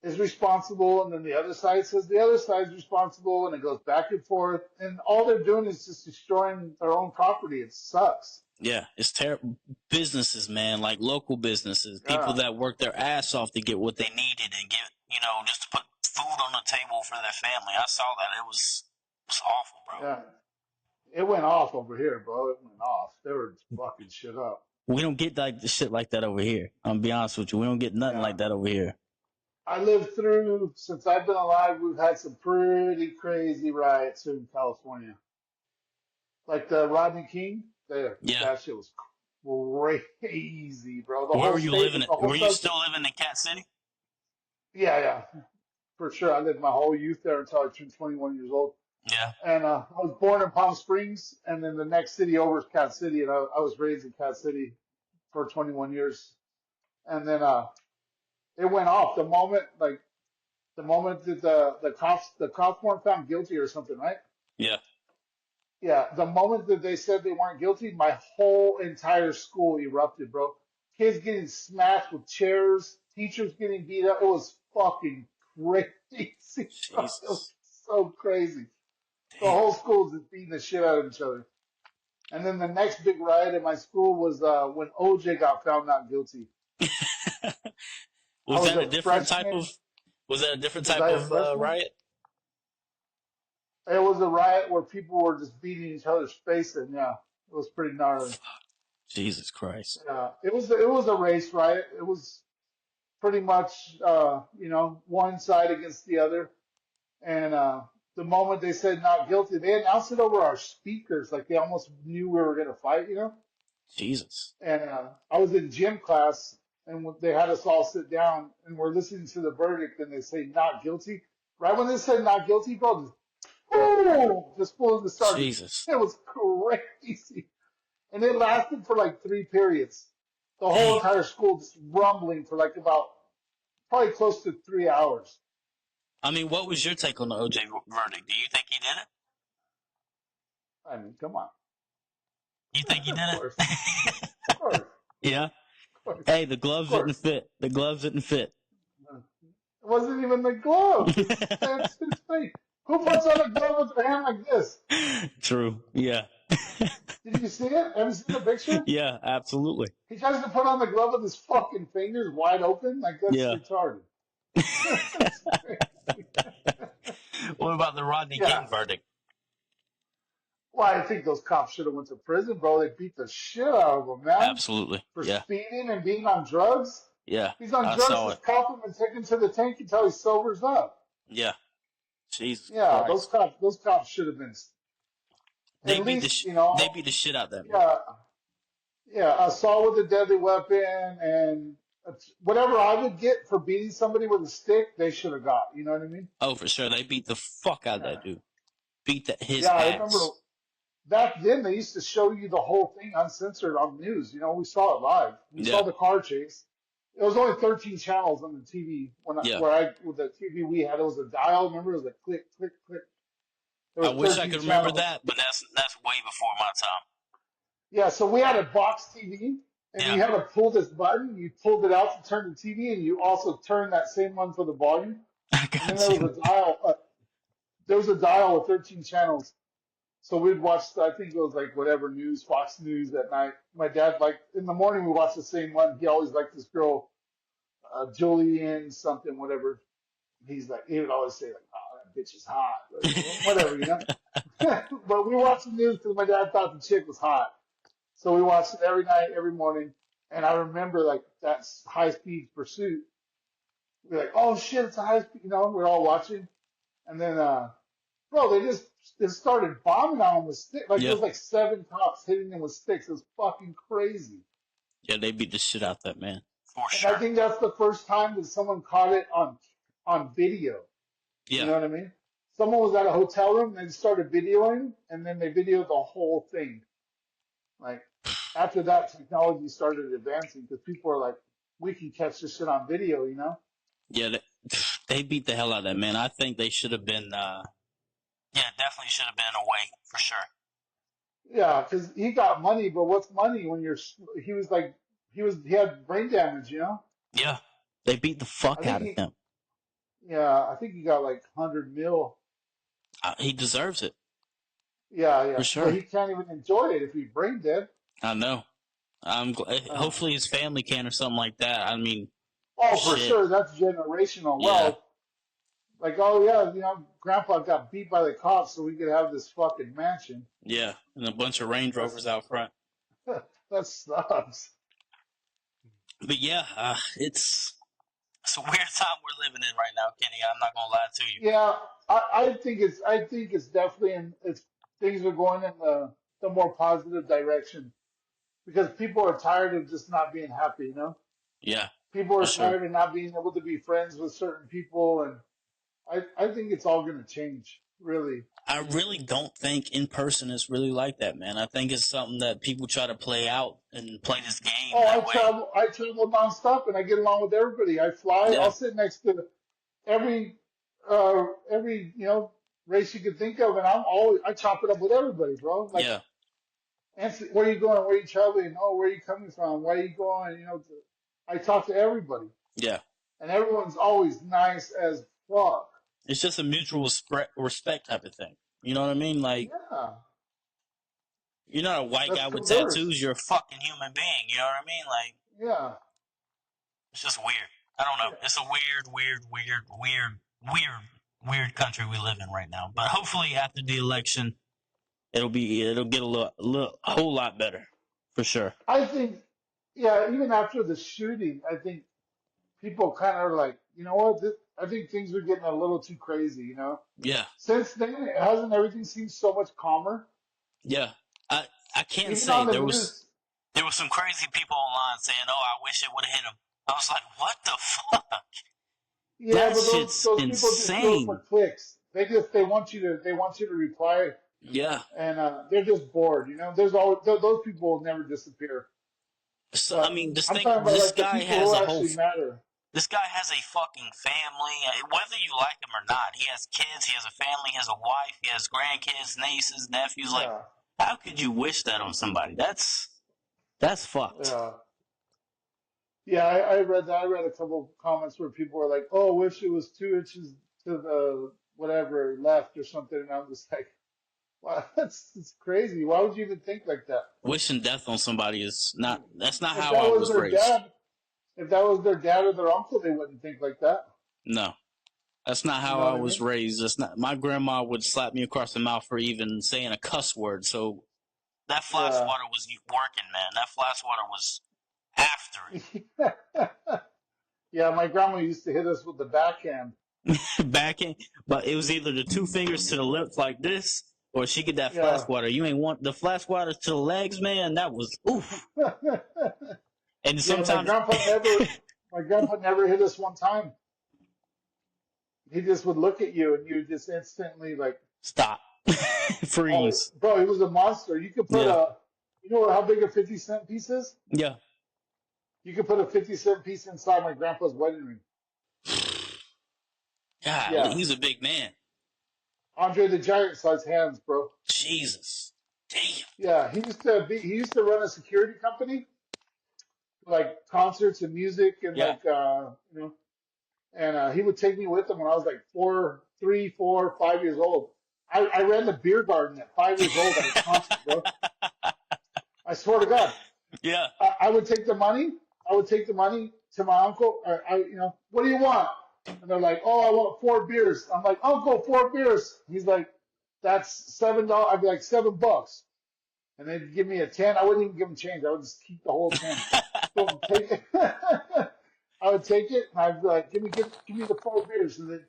B: as responsible, and then the other side says the other side's responsible, and it goes back and forth. And all they're doing is just destroying their own property. It sucks.
A: yeah, it's terrible. Businesses, man, like local businesses, people
B: Yeah,
A: that work their ass off to get what they needed and get, just to put food on the table for their family. I saw that. It was awful, bro.
B: yeah. It went off over here, bro. It went off. They were fucking shit up.
A: We don't get like the shit like that over here. I'm gonna be honest with you. We don't get nothing
B: Yeah.
A: like that over here.
B: I lived through, since I've been alive, we've had some pretty crazy riots here in California. Like the Rodney King,
A: Yeah.
B: that shit was crazy, bro. The
A: Where
B: whole
A: were you
B: state,
A: living?
B: the whole
A: Were you
B: south,
A: still living in Cat City?
B: yeah, yeah, for sure. I lived my whole youth there until I turned 21 years old.
A: Yeah.
B: And I was born in Palm Springs, and then the next city over is Cat City, and I was raised in Cat City for 21 years. And then it went off the moment that the cops weren't found guilty or something, right?
A: Yeah.
B: Yeah, the moment that they said they weren't guilty, my whole entire school erupted, bro. Kids getting smashed with chairs, teachers getting beat up. It was fucking crazy, bro. It was
A: Jesus.
B: so crazy. The
A: Damn.
B: whole school was just beating the shit out of each other. And then the next big riot in my school was when OJ got found not guilty. I
A: Was
B: was
A: that
B: a
A: a different type
B: freshman.
A: of? Was that a different
B: Was
A: type
B: I a
A: of
B: freshman?
A: riot?
B: It was a riot where people were just beating each other's face in. Yeah, it was pretty gnarly.
A: Jesus Christ.
B: Yeah, it was a race riot. It was pretty much one side against the other. And the moment they said not guilty, they announced it over our speakers, like they almost knew we were gonna fight, you know.
A: Jesus.
B: And I was in gym class, and they had us all sit down, and we're listening to the verdict, and they say not guilty. Right when they said not guilty, bro, just boom, just pulled the sergeant.
A: Jesus.
B: It was crazy, and it lasted for like 3 periods. The whole
A: Damn.
B: entire school just rumbling for like about probably close to 3 hours.
A: I mean, what was your take on the OJ verdict? Do you think he did it?
B: I mean, come on,
A: You think he
B: of
A: did
B: course,
A: it?
B: of course,
A: Yeah.
B: of course,
A: Hey, the
B: of
A: gloves didn't
B: course.
A: fit. The gloves didn't fit.
B: It wasn't even the gloves. It's his face. Who puts on a glove with their hand like this?
A: True. Yeah.
B: Did you see it? Have you seen the picture?
A: Yeah, absolutely.
B: He tries to put on the glove with his fucking fingers wide open. Like, that's
A: Yeah.
B: retarded. That's crazy.
A: What about the Rodney
B: Yeah.
A: King verdict?
B: Well, I think those cops should have went to prison, bro. They beat the shit out of him, man.
A: Absolutely.
B: For
A: Yeah.
B: speeding and being on drugs.
A: Yeah.
B: He's on
A: I
B: drugs.
A: saw
B: Just
A: it.
B: cop him and take him to the tank until he sobers up.
A: Yeah. Jesus
B: Yeah, those
A: Christ.
B: cops, those cops should have been
A: They
B: at
A: beat the
B: least,
A: they beat the shit out of that man.
B: yeah, yeah, assault with a deadly weapon and whatever I would get for beating somebody with a stick, they should have got. You know what I mean?
A: Oh, for sure. They beat the fuck out of
B: Yeah.
A: that dude. Beat his
B: Yeah, I remember
A: ass.
B: back then they used to show you the whole thing uncensored on the news. You know, we saw it live. We saw
A: Yeah.
B: the car chase. It was only 13 channels on the TV
A: Yeah.
B: with the TV we had. It was a dial. Remember, it was like click, click, click. There
A: I
B: was
A: wish I
B: 13
A: could remember
B: channels.
A: that, but that's way before my time.
B: Yeah, so we had a box TV, and
A: Yeah.
B: you had to pull this button. You pulled it out to turn the TV, and you also turned that same one for the volume.
A: I
B: And then
A: got
B: there was
A: you.
B: a dial. There was a dial with 13 channels. So we'd watch. I think it was like whatever news, Fox News at night. My dad in the morning we watched the same one. He always liked this girl, Julian something, whatever. He would always say like, "Oh, that bitch is hot," whatever, you know. But we watched the news because my dad thought the chick was hot. So we watched it every night, every morning. And I remember like that high speed pursuit. We're like, oh shit, it's a high speed, we're all watching. And then, bro, they started bombing on him with sticks. Like there
A: Yeah.
B: was like 7 cops hitting him with sticks. It was fucking crazy.
A: Yeah, they beat the shit out of that man. For
B: And I
A: sure.
B: think that's the first time that someone caught it on video. You
A: Yeah.
B: know what I mean? Someone was at a hotel room and they started videoing, and then they videoed the whole thing. Like after that, technology started advancing because people are like, we can catch this shit on video, you know?
A: Yeah, they beat the hell out of that man. I think they should have been yeah, definitely should have been away for sure.
B: Yeah, because he got money, but what's money when he was like, he had brain damage, you know?
A: Yeah. They beat the
B: I
A: fuck
B: think
A: out of him.
B: I think he got like 100 mil.
A: He deserves it.
B: Yeah,
A: For
B: yeah. But
A: sure.
B: he can't even enjoy it if he's brain dead.
A: I know. I'm glad.
B: Uh,
A: Hopefully his family can or something like that. I mean,
B: oh, for
A: shit.
B: sure. That's generational
A: Yeah.
B: wealth. Like, oh yeah, Grandpa got beat by the cops so we could have this fucking mansion.
A: Yeah. And a bunch of Range
B: That's
A: Rovers out front.
B: that sucks.
A: But yeah, it's It's a weird time we're living in right now, Kenny. I'm not gonna lie to you.
B: Yeah, I think it's definitely it's things are going in the more positive direction because people are tired of just not being happy, you know?
A: Yeah,
B: People
A: for
B: are
A: sure.
B: tired of not being able to be friends with certain people, and I think it's all going to change, really.
A: I really don't think in person is really like that, man. I think it's something that people try to play out and play this game
B: Oh,
A: that way.
B: I travel nonstop, and I get along with everybody. I fly. I'll
A: Yeah,
B: sit next to every every race you could think of, and I chop it up with everybody, bro. Like,
A: yeah,
B: where are you going? Where are you traveling? Oh, where are you coming from? Why are you going? I talk to everybody,
A: yeah.
B: and everyone's always nice as fuck.
A: It's just a mutual respect type of thing. You know what I mean? Like,
B: Yeah,
A: you're not a white
B: let's
A: guy with
B: converse.
A: tattoos. You're a fucking human being. You know what I mean? Like,
B: Yeah,
A: it's just weird. I don't know.
B: yeah.
A: It's a weird country we live in right now. But hopefully, after the election, it'll get a whole lot better for sure.
B: I think, yeah. Even after the shooting, I think people kind of are like, you know what? I think things are getting a little too crazy.
A: Yeah,
B: Since then, hasn't everything seemed so much calmer?
A: yeah. I I can't
B: Even
A: say
B: on the news,
A: there was some crazy people online saying, "Oh, I wish it would have hit him." I was like, "What the fuck?
B: yeah,
A: That
B: but those
A: shit's
B: those people just do it for
A: insane."
B: clicks. They want you to reply,
A: Yeah.
B: and they're just bored. There's always those people will never disappear.
A: So I
B: But
A: mean,
B: I'm talking about
A: this
B: like the
A: guy
B: people
A: has
B: who
A: a whole.
B: actually matter.
A: This guy has a fucking family. Whether you like him or not, he has kids. He has a family. He has a wife. He has grandkids, nieces, nephews. Like,
B: Yeah,
A: how could you wish that on somebody? That's fucked.
B: yeah. Yeah, I read that. I read a couple of comments where people were like, "Oh, wish it was 2 inches to the whatever left or something," and I'm just like, "Wow, that's crazy. Why would you even think like that?"
A: Wishing death on somebody is not. That's not
B: If
A: how
B: that
A: I
B: was
A: was
B: their
A: raised.
B: dad, if that was their dad or their uncle, they wouldn't think like that.
A: No. That's not
B: You
A: how
B: know
A: I
B: what I
A: was
B: mean?
A: raised. That's not. My grandma would slap me across the mouth for even saying a cuss word. So that fly
B: Yeah.
A: swatter was working, man. That fly swatter was after
B: Yeah, my grandma used to hit us with the backhand.
A: it. Backing, but it was either the two fingers to the lips like this, or she get that fly
B: Yeah.
A: swatter. You ain't want the fly swatter to the legs, man. That was oof. And
B: Yeah,
A: sometimes
B: my grandpa never hit us one time. He just would look at you and you would just instantly like,
A: stop,
B: oh,
A: freeze.
B: bro, he was a monster. You could put
A: Yeah,
B: you know how big a 50-cent piece is?
A: yeah.
B: You could put a 50-cent piece inside my grandpa's wedding ring.
A: Golly,
B: Yeah.
A: he's a big man.
B: Andre the Giant size hands, bro.
A: Jesus, damn.
B: Yeah, he used to run a security company, like concerts and music and
A: Yeah.
B: like and he would take me with him when I was like 3, 4, 5 years old. I ran the beer garden at 5 years old at a concert, bro. I swear to God.
A: Yeah.
B: I would take the money. I would take the money to my uncle. What do you want? And they're like, oh, I want 4 beers. I'm like, Uncle, 4 beers. He's like, that's $7. I'd be like, $7. And they'd give me a 10. I wouldn't even give them change. I would just keep the whole 10. Boom, take it. I would take it and I'd be like, give me the 4 beers. And then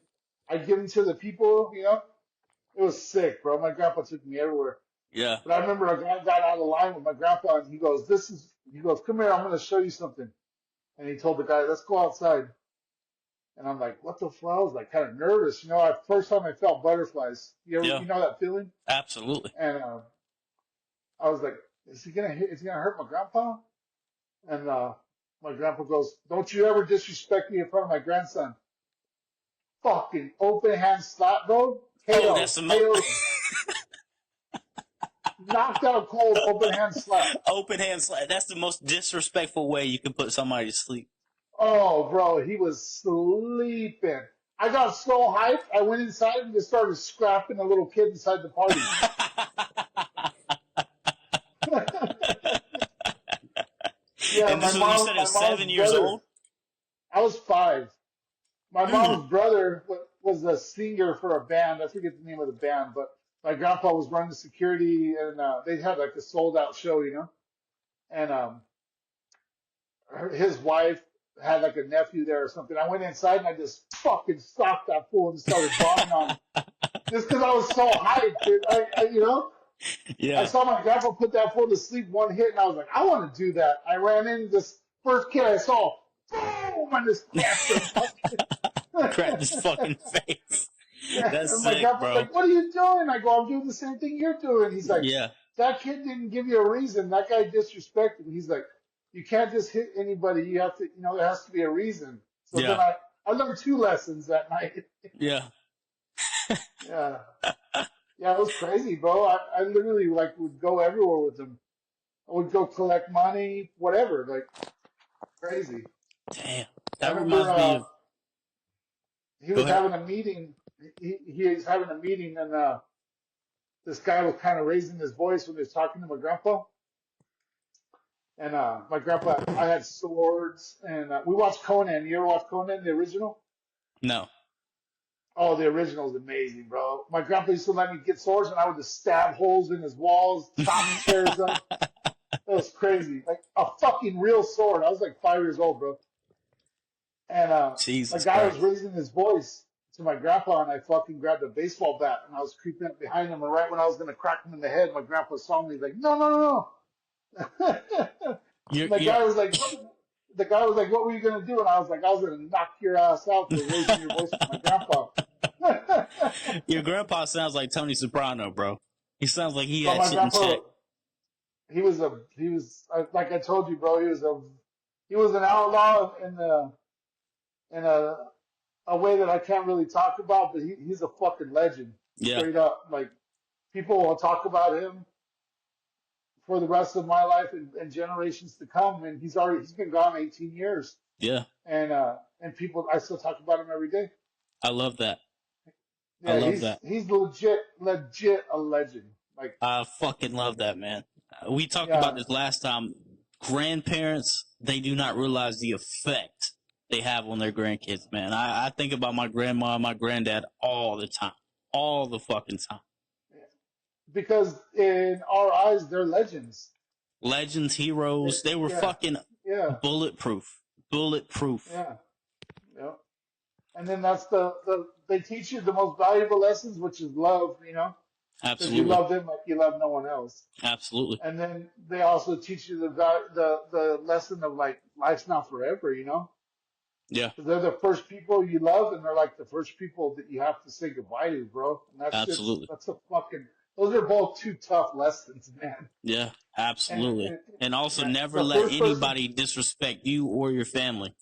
B: I'd give them to the people. It was sick, bro. My grandpa took me everywhere.
A: Yeah.
B: But I remember a guy got out of line with my grandpa and he goes, come here, I'm going to show you something. And he told the guy, let's go outside. And I'm like, what the fuck? I was like kind of nervous. First time I felt butterflies.
A: Yeah.
B: You know that feeling?
A: Absolutely.
B: And I was like, is he gonna hurt my grandpa? And my grandpa goes, don't you ever disrespect me in front of my grandson. Fucking open hand slap, bro.
A: Oh, that's the most
B: KO, knocked out cold, open hand slap.
A: open hand slap. That's the most disrespectful way you can put somebody to sleep.
B: Oh, bro, he was sleeping. I got so hyped, I went inside and just started scrapping a little kid inside the party. Yeah,
A: And
B: my
A: this was, you
B: mom,
A: said it
B: my
A: was
B: mom's
A: 7 years
B: brother.
A: old.
B: I was 5. My
A: Mm.
B: mom's brother was a singer for a band. I forget the name of the band, but my grandpa was running security, and they had like a sold out show. And his wife had like a nephew there or something. I went inside and I just fucking socked that fool and started bombing on him. Just because I was so hyped. I
A: Yeah.
B: saw my grandpa put that fool to sleep one hit and I was like, I want to do that. I ran in this first kid I saw, boom, and just cracked him.
A: Cracked his fucking face.
B: Yeah,
A: That's
B: and my
A: sick,
B: grandpa's
A: bro.
B: like, "What are you doing?" I go, "I'm doing the same thing you're doing." He's like,
A: Yeah.
B: "That kid didn't give you a reason. That guy disrespected me." He's like, "You can't just hit anybody. You have to, there has to be a reason." So then
A: Yeah.
B: I learned two lessons that night.
A: Yeah.
B: Yeah, yeah, it was crazy, bro. I literally like would go everywhere with him. I would go collect money, whatever, like crazy.
A: Damn.
B: I
A: That
B: remember
A: reminds me of.
B: he
A: Go
B: was
A: ahead.
B: having a meeting. He was having a meeting and this guy was kind of raising his voice when he was talking to my grandpa. And my grandpa, I had swords, and we watched Conan. You ever watch Conan, the original?
A: No.
B: Oh, the original is amazing, bro. My grandpa used to let me get swords, and I would just stab holes in his walls, chop chairs up. It was crazy, like a fucking real sword. I was like 5 years old, bro. And my
A: Jesus
B: guy was
A: Christ.
B: raising his voice to my grandpa, and I fucking grabbed a baseball bat, and I was creeping up behind him. And right when I was gonna crack him in the head, my grandpa saw me. He's like, "No, no, no, no."
A: You're
B: The
A: you're
B: guy was like, the guy was like, "What were you gonna do?" And I was like, "I was gonna knock your ass out for raising your voice to my grandpa."
A: your grandpa sounds like Tony Soprano, bro. He sounds like he
B: But
A: had
B: my
A: shit in check.
B: grandpa, he was like I told you, bro. He was an outlaw in a way that I can't really talk about. But he's a fucking legend,
A: Yeah.
B: straight up. Like people will talk about him for the rest of my life and generations to come. And he's been gone 18 years.
A: Yeah.
B: And people, I still talk about him every day.
A: I love that. I
B: Yeah,
A: love
B: he's
A: that.
B: he's legit a legend. Like,
A: I fucking love that, man. We talked about
B: yeah,
A: this last time. Grandparents, they do not realize the effect they have on their grandkids, man. I think about my grandma and my granddad all the time. All the fucking time.
B: because in our eyes they're legends.
A: Legends, heroes, they were
B: Yeah,
A: fucking
B: yeah,
A: bulletproof. Bulletproof.
B: yeah, yeah. And then that's they teach you the most valuable lessons, which is love. Because you
A: Absolutely.
B: love them like you love no one else.
A: Absolutely.
B: And then they also teach you the lesson of like life's not forever.
A: Yeah,
B: Because they're the first people you love, and they're like the first people that you have to say goodbye to, bro. And
A: absolutely.
B: that's a fucking, those are both two tough lessons, man.
A: Yeah,
B: And,
A: absolutely.
B: and
A: And also
B: yeah,
A: never
B: the
A: let
B: first person,
A: anybody disrespect you or your family.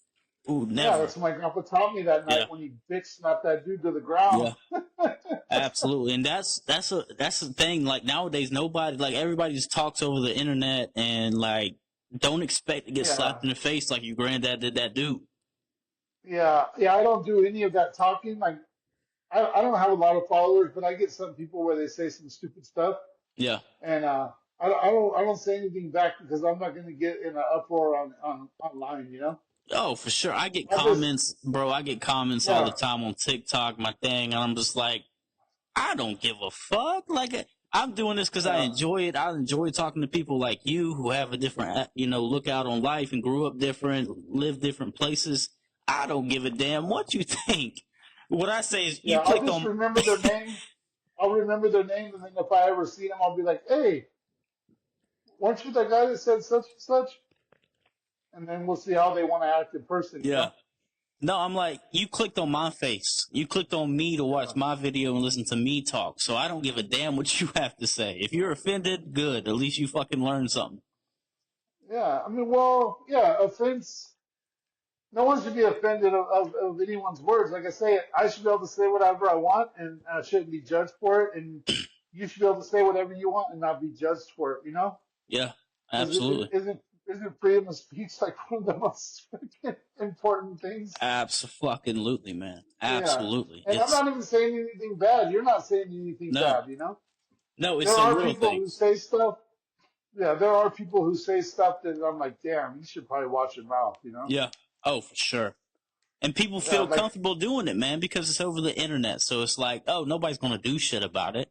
A: Ooh,
B: yeah,
A: never.
B: that's what my grandpa taught me that night
A: Yeah.
B: when he bitch slapped that dude to the ground.
A: Yeah. Absolutely. And that's the thing. Like nowadays nobody like everybody just talks over the internet and like don't expect to get
B: Yeah,
A: slapped in the face like your granddad did that dude.
B: yeah. I don't do any of that talking. Like, I don't have a lot of followers, but I get some people where they say some stupid stuff,
A: Yeah.
B: and I don't say anything back because I'm not going to get in an uproar on online.
A: Oh, for sure. I get
B: I just,
A: comments, bro. I get comments all the
B: yeah,
A: time on TikTok, my thing, and I'm just like, I don't give a fuck. Like, I'm doing this because I
B: yeah.
A: enjoy it. I enjoy talking to people like you who have a different, lookout on life and grew up different, live different places. I don't give a damn what you think. What I say is,
B: Yeah,
A: you
B: I'll
A: clicked
B: just
A: on,
B: remember their name. I'll remember their name, and then if I ever see them, I'll be like, "Hey, weren't you that guy that said such and such?" And then we'll see how they want to act in person.
A: yeah. No, I'm like, you clicked on my face. You clicked on me to watch
B: Yeah,
A: my video and listen to me talk. So I don't give a damn what you have to say. If you're offended, good. At least you fucking learned something.
B: yeah. I mean, well, yeah. Offense. No one should be offended of anyone's words. Like I say, I should be able to say whatever I want, and I shouldn't be judged for it. And you should be able to say whatever you want and not be judged for it.
A: Yeah,
B: Because
A: absolutely.
B: isn't freedom of speech like one of the most important things?
A: Absolutely, man.
B: Yeah.
A: Absolutely.
B: And I'm not even saying anything bad. You're not saying anything
A: No,
B: bad.
A: no,
B: There
A: it's the
B: are
A: little
B: people who
A: things.
B: say stuff. Yeah, there are people who say stuff that I'm like, damn, you should probably watch your mouth.
A: Yeah. Oh, for sure. And people
B: Yeah,
A: feel
B: like,
A: comfortable doing it, man, because it's over the internet. So it's like, oh, nobody's going to do shit about it.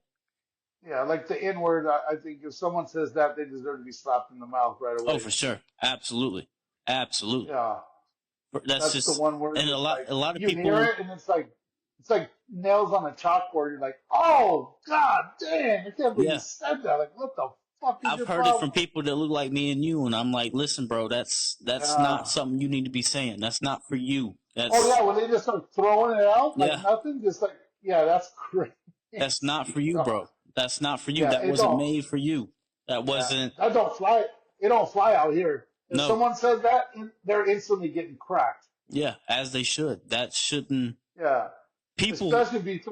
B: yeah, like the N word. I think if someone says that, they deserve to be slapped in the mouth right
A: Oh,
B: away.
A: for sure. Absolutely. Absolutely.
B: Yeah.
A: That's
B: That's the
A: just,
B: one word
A: and
B: that's like
A: a lot of
B: you hear
A: people,
B: it and it's like nails on a chalkboard. You're like, oh god damn, I can't believe you
A: yeah,
B: said that. Like, what the fuck is
A: I've
B: your
A: heard it from
B: problem?
A: people that look like me and you, and I'm like, listen, bro, that's not
B: Yeah.
A: something you need to be saying. That's not for you.
B: Oh
A: That's
B: yeah, when they just start throwing it out like
A: yeah,
B: nothing, just like yeah, that's
A: that's not
B: crazy,
A: for you,
B: dog.
A: bro. That's not for you.
B: Yeah,
A: That
B: it
A: wasn't
B: don't.
A: made for you. That
B: Yeah,
A: wasn't
B: that don't fly. It don't fly out here. If
A: no.
B: someone says that, they're instantly getting cracked.
A: Yeah, as they should. That shouldn't
B: Yeah,
A: people
B: especially if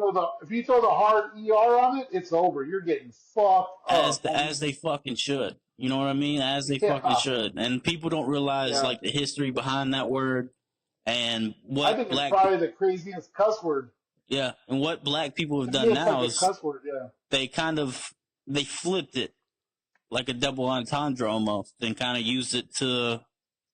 B: you throw the hard ER on it, it's over. You're getting fucked up,
A: as
B: homie.
A: they fucking should. You know what I mean? As they fucking
B: Yeah,
A: should. And people don't realize
B: yeah.
A: like the history behind that word and
B: I
A: what
B: think it's
A: black
B: probably the craziest cuss word.
A: yeah, and what black people have
B: To me,
A: done
B: it's like
A: now
B: a
A: is
B: cuss word. Yeah.
A: they kind of they flipped it like a double entendre almost and kind of used it to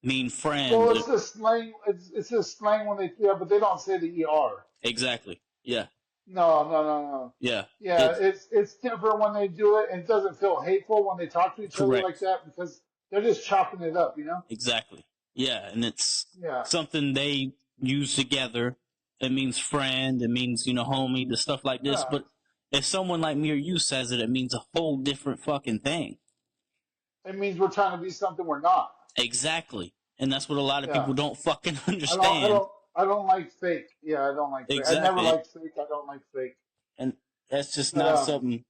A: mean
B: Well,
A: friend.
B: it's just slang. It's just slang when they yeah, but they don't say the ER.
A: Exactly. Yeah.
B: No, no, no, no.
A: Yeah.
B: Yeah,
A: It's
B: it's different when they do it, and it doesn't feel hateful when they talk to each other like
A: correct.
B: that because they're just chopping it up, you know?
A: Exactly. Yeah, and it's
B: Yeah,
A: something they use together. It means friend, it means, homie, the stuff like this.
B: yeah.
A: But if someone like me or you says it, it means a whole different fucking thing.
B: It means we're trying to be something we're not.
A: Exactly. And that's what a lot of
B: Yeah.
A: people don't fucking
B: I don't, I
A: understand.
B: don't, I don't like fake. Yeah, I don't like fake. I never
A: Exactly.
B: liked fake. I don't like fake.
A: And that's just
B: But
A: not something.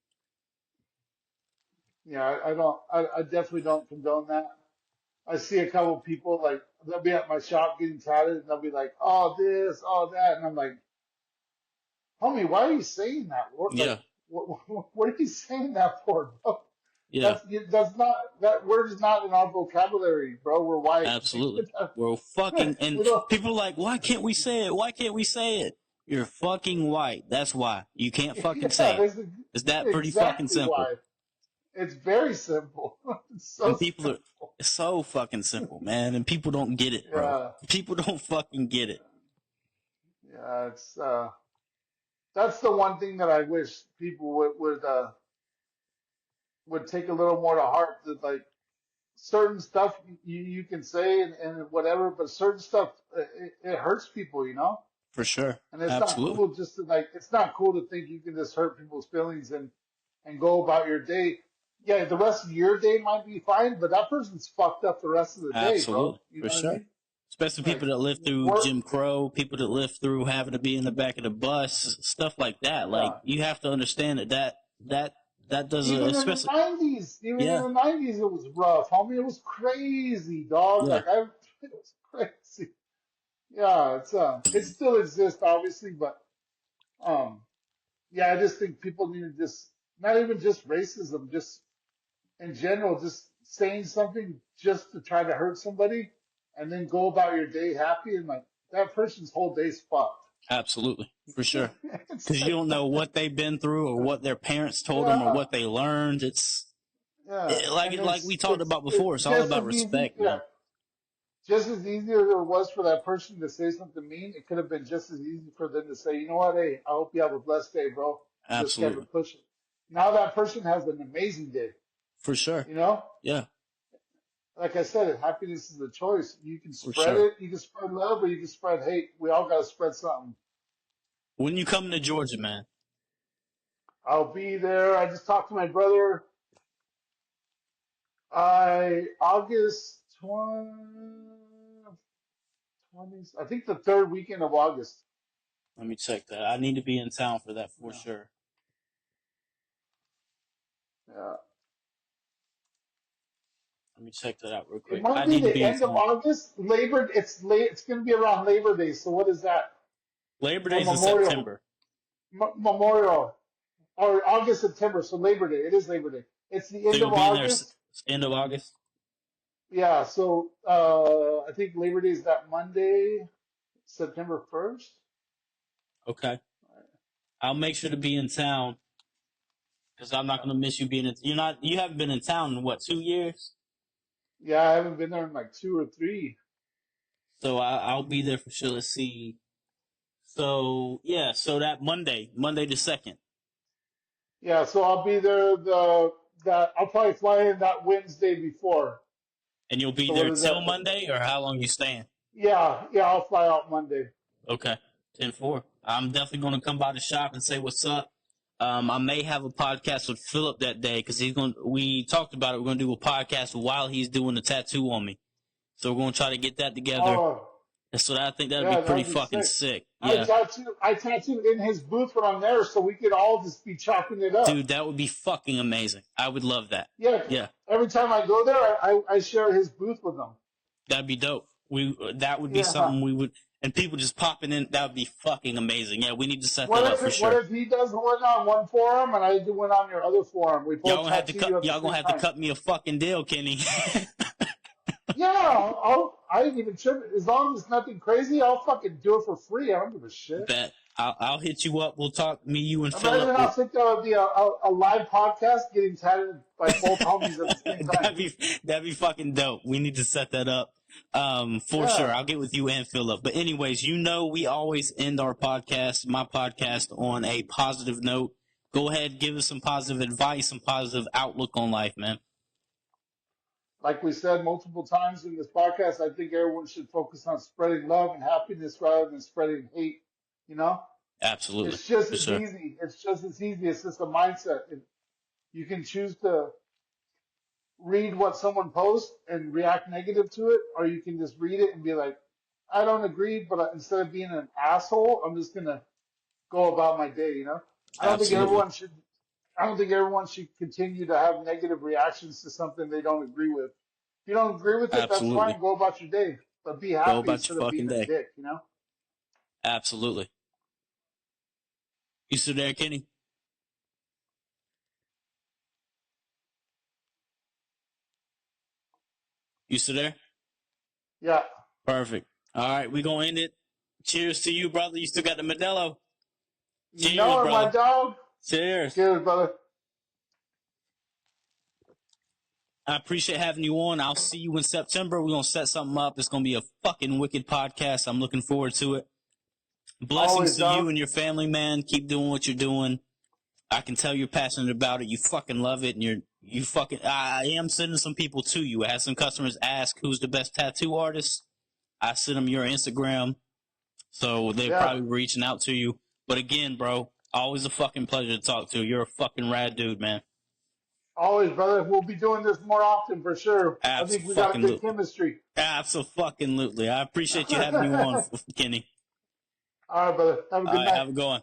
B: yeah, I don't. I definitely don't condone that. I see a couple of people like they'll be at my shop getting tatted, and they'll be like, "Oh this, oh that," and I'm like, "Homie, why are you saying that? Like,
A: Yeah.
B: what are you saying that for, bro?
A: Yeah.
B: That's not that word is not in our vocabulary, bro. We're white.
A: Absolutely. We're fucking. And
B: We don't.
A: people are like, why can't we say it? Why can't we say it? You're fucking white. That's why. You can't fucking
B: Yeah,
A: say it.
B: this is
A: It's that pretty fucking
B: exactly
A: simple.
B: why. It's very simple. It's so
A: And people are
B: simple.
A: it's so fucking simple, man. And people don't get it, bro.
B: Yeah,
A: People don't fucking get it.
B: yeah. It's that's the one thing that I wish people would take a little more to heart. That like certain stuff you can say and whatever, but certain stuff it hurts people, you know.
A: For sure.
B: And it's not
A: Absolutely.
B: cool just to like it's not cool to think you can just hurt people's feelings and go about your day. Yeah, the rest of your day might be fine, but that person's fucked up the rest of the day, bro.
A: Absolutely.
B: You
A: For
B: know what I
A: sure.
B: mean?
A: Especially
B: Like
A: people that live through
B: work,
A: Jim Crow, people that live through having to be in the back of the bus, stuff like that. Like
B: yeah.
A: you have to understand that doesn't
B: Even in the
A: especially
B: '90s,
A: yeah,
B: it was rough, homie. It was crazy, dog.
A: yeah,
B: It was crazy. Yeah, it still exists, obviously, but um, yeah, I just think people need to just not even just racism, just in general, just saying something just to try to hurt somebody, and then go about your day happy, and like that person's whole day's fucked.
A: absolutely. For sure.
B: It's
A: Because you
B: like,
A: don't know what they've been through or what their parents told them or
B: yeah,
A: what they learned.
B: yeah,
A: Like
B: and
A: like we talked about before, it's all
B: just
A: about
B: as easy,
A: respect,
B: yeah,
A: man.
B: just as easy as it was for that person to say something mean. It could have been just as easy for them to say, you know what, hey, I hope you have a blessed day, bro. Just kept
A: Absolutely.
B: it pushing. Now that person has an amazing day.
A: For sure.
B: You know,
A: Yeah,
B: like I said, happiness is a choice. You can
A: for
B: spread
A: sure.
B: it, you can spread love, or you can spread hate. We all got to spread something.
A: When you come to Georgia, man,
B: I'll be there. I just talked to my brother. August 20, I think the third weekend of August.
A: let me check that. I need to be in town for that for
B: Yeah,
A: sure.
B: yeah.
A: Let me check that out real
B: It
A: quick.
B: might
A: I
B: be
A: need to
B: the
A: be in
B: end of
A: town.
B: August. It's late. It's going to be around Labor Day. So what is that?
A: Labor
B: Or
A: Day's in September.
B: Memorial, or August, September. So Labor Day. It is Labor Day. It's the
A: So
B: end
A: you'll
B: of
A: be in there
B: August.
A: end of August?
B: Yeah. So I think Labor Day is that Monday, September 1st.
A: Okay. I'll make sure to be in town because I'm not
B: Yeah.
A: going to miss you being in. You haven't been in town in what, 2 years?
B: Yeah, I haven't been there in like 2 or 3.
A: So I'll be there for sure. Let's see. So yeah, so that Monday the 2nd,
B: Yeah, so I'll be there that I'll probably fly in that Wednesday before.
A: and you'll be
B: So what
A: there
B: is
A: till
B: that?
A: Monday, or how long you staying?
B: Yeah, I'll fly out Monday.
A: Okay, 10-4. I'm definitely going to come by the shop and say what's up. I may have a podcast with Philip that day because we talked about it. We're going to do a podcast while he's doing the tattoo on me. So we're going to try to get that together.
B: Oh,
A: And so I think that would be
B: yeah,
A: pretty
B: that'd be
A: fucking
B: sick.
A: sick.
B: I
A: Yeah.
B: tattooed in his booth when I'm there, so we could all just be chopping it up.
A: Dude, that would be fucking amazing. I would love that.
B: Yeah.
A: Yeah.
B: Every time I go there, I share his booth with them.
A: That'd be dope. That would be
B: Yeah.
A: something we would, and people just popping in. That would be fucking amazing. Yeah, we need to set
B: What
A: that up
B: if
A: for sure.
B: What if he does one on one forum and I do one on your other forum? We both
A: Y'all gonna have to cut me a fucking deal, Kenny.
B: Yeah, I ain't even tripping. As long as it's nothing crazy, I'll fucking do it for free. I don't give a shit.
A: Bet. I'll hit you up. We'll talk. Me, you, and
B: Imagine
A: Philip.
B: how sick that would be a live podcast getting tatted by both homies at the same time.
A: That'd be fucking dope. We need to set that up. For sure. I'll get with you and Philip. But anyways, we always end our podcast, my podcast, on a positive note. Go ahead, give us some positive advice, some positive outlook on life, man.
B: Like we said multiple times in this podcast, I think everyone should focus on spreading love and happiness rather than spreading hate. You know?
A: Absolutely.
B: It's just as easy. It's just as easy. It's just a mindset. You can choose to read what someone posts and react negative to it, or you can just read it and be like, I don't agree, but instead of being an asshole, I'm just gonna go about my day. You know? I don't think
A: Absolutely.
B: everyone should continue to have negative reactions to something they don't agree with. If you don't agree with it,
A: Absolutely.
B: that's fine. Go about your day, but be happy
A: Go about
B: instead
A: your
B: of being
A: fucking
B: a
A: day.
B: dick. You know?
A: Absolutely. You still there, Kenny? You still there?
B: Yeah.
A: Perfect. All right, we gonna end it. Cheers to you, brother. You still got the Modelo. Cheers,
B: No,
A: brother.
B: my dog.
A: Cheers.
B: Cheers, brother.
A: I appreciate having you on. I'll see you in September. We're gonna set something up. It's gonna be a fucking wicked podcast. I'm looking forward to it. Blessings
B: Always,
A: to
B: dog.
A: you and your family, man. Keep doing what you're doing. I can tell you're passionate about it. You fucking love it, and you fucking. I am sending some people to you. I had some customers ask who's the best tattoo artist. I sent them your Instagram, so they're probably reaching out to you. But again, bro, always a fucking pleasure to talk to. You're a fucking rad dude, man.
B: Always, brother. We'll be doing this more often for sure. I think we got good chemistry.
A: Absolutely. I appreciate you having me on, Kenny.
B: All right, brother. Have a good night.
A: Have a good one.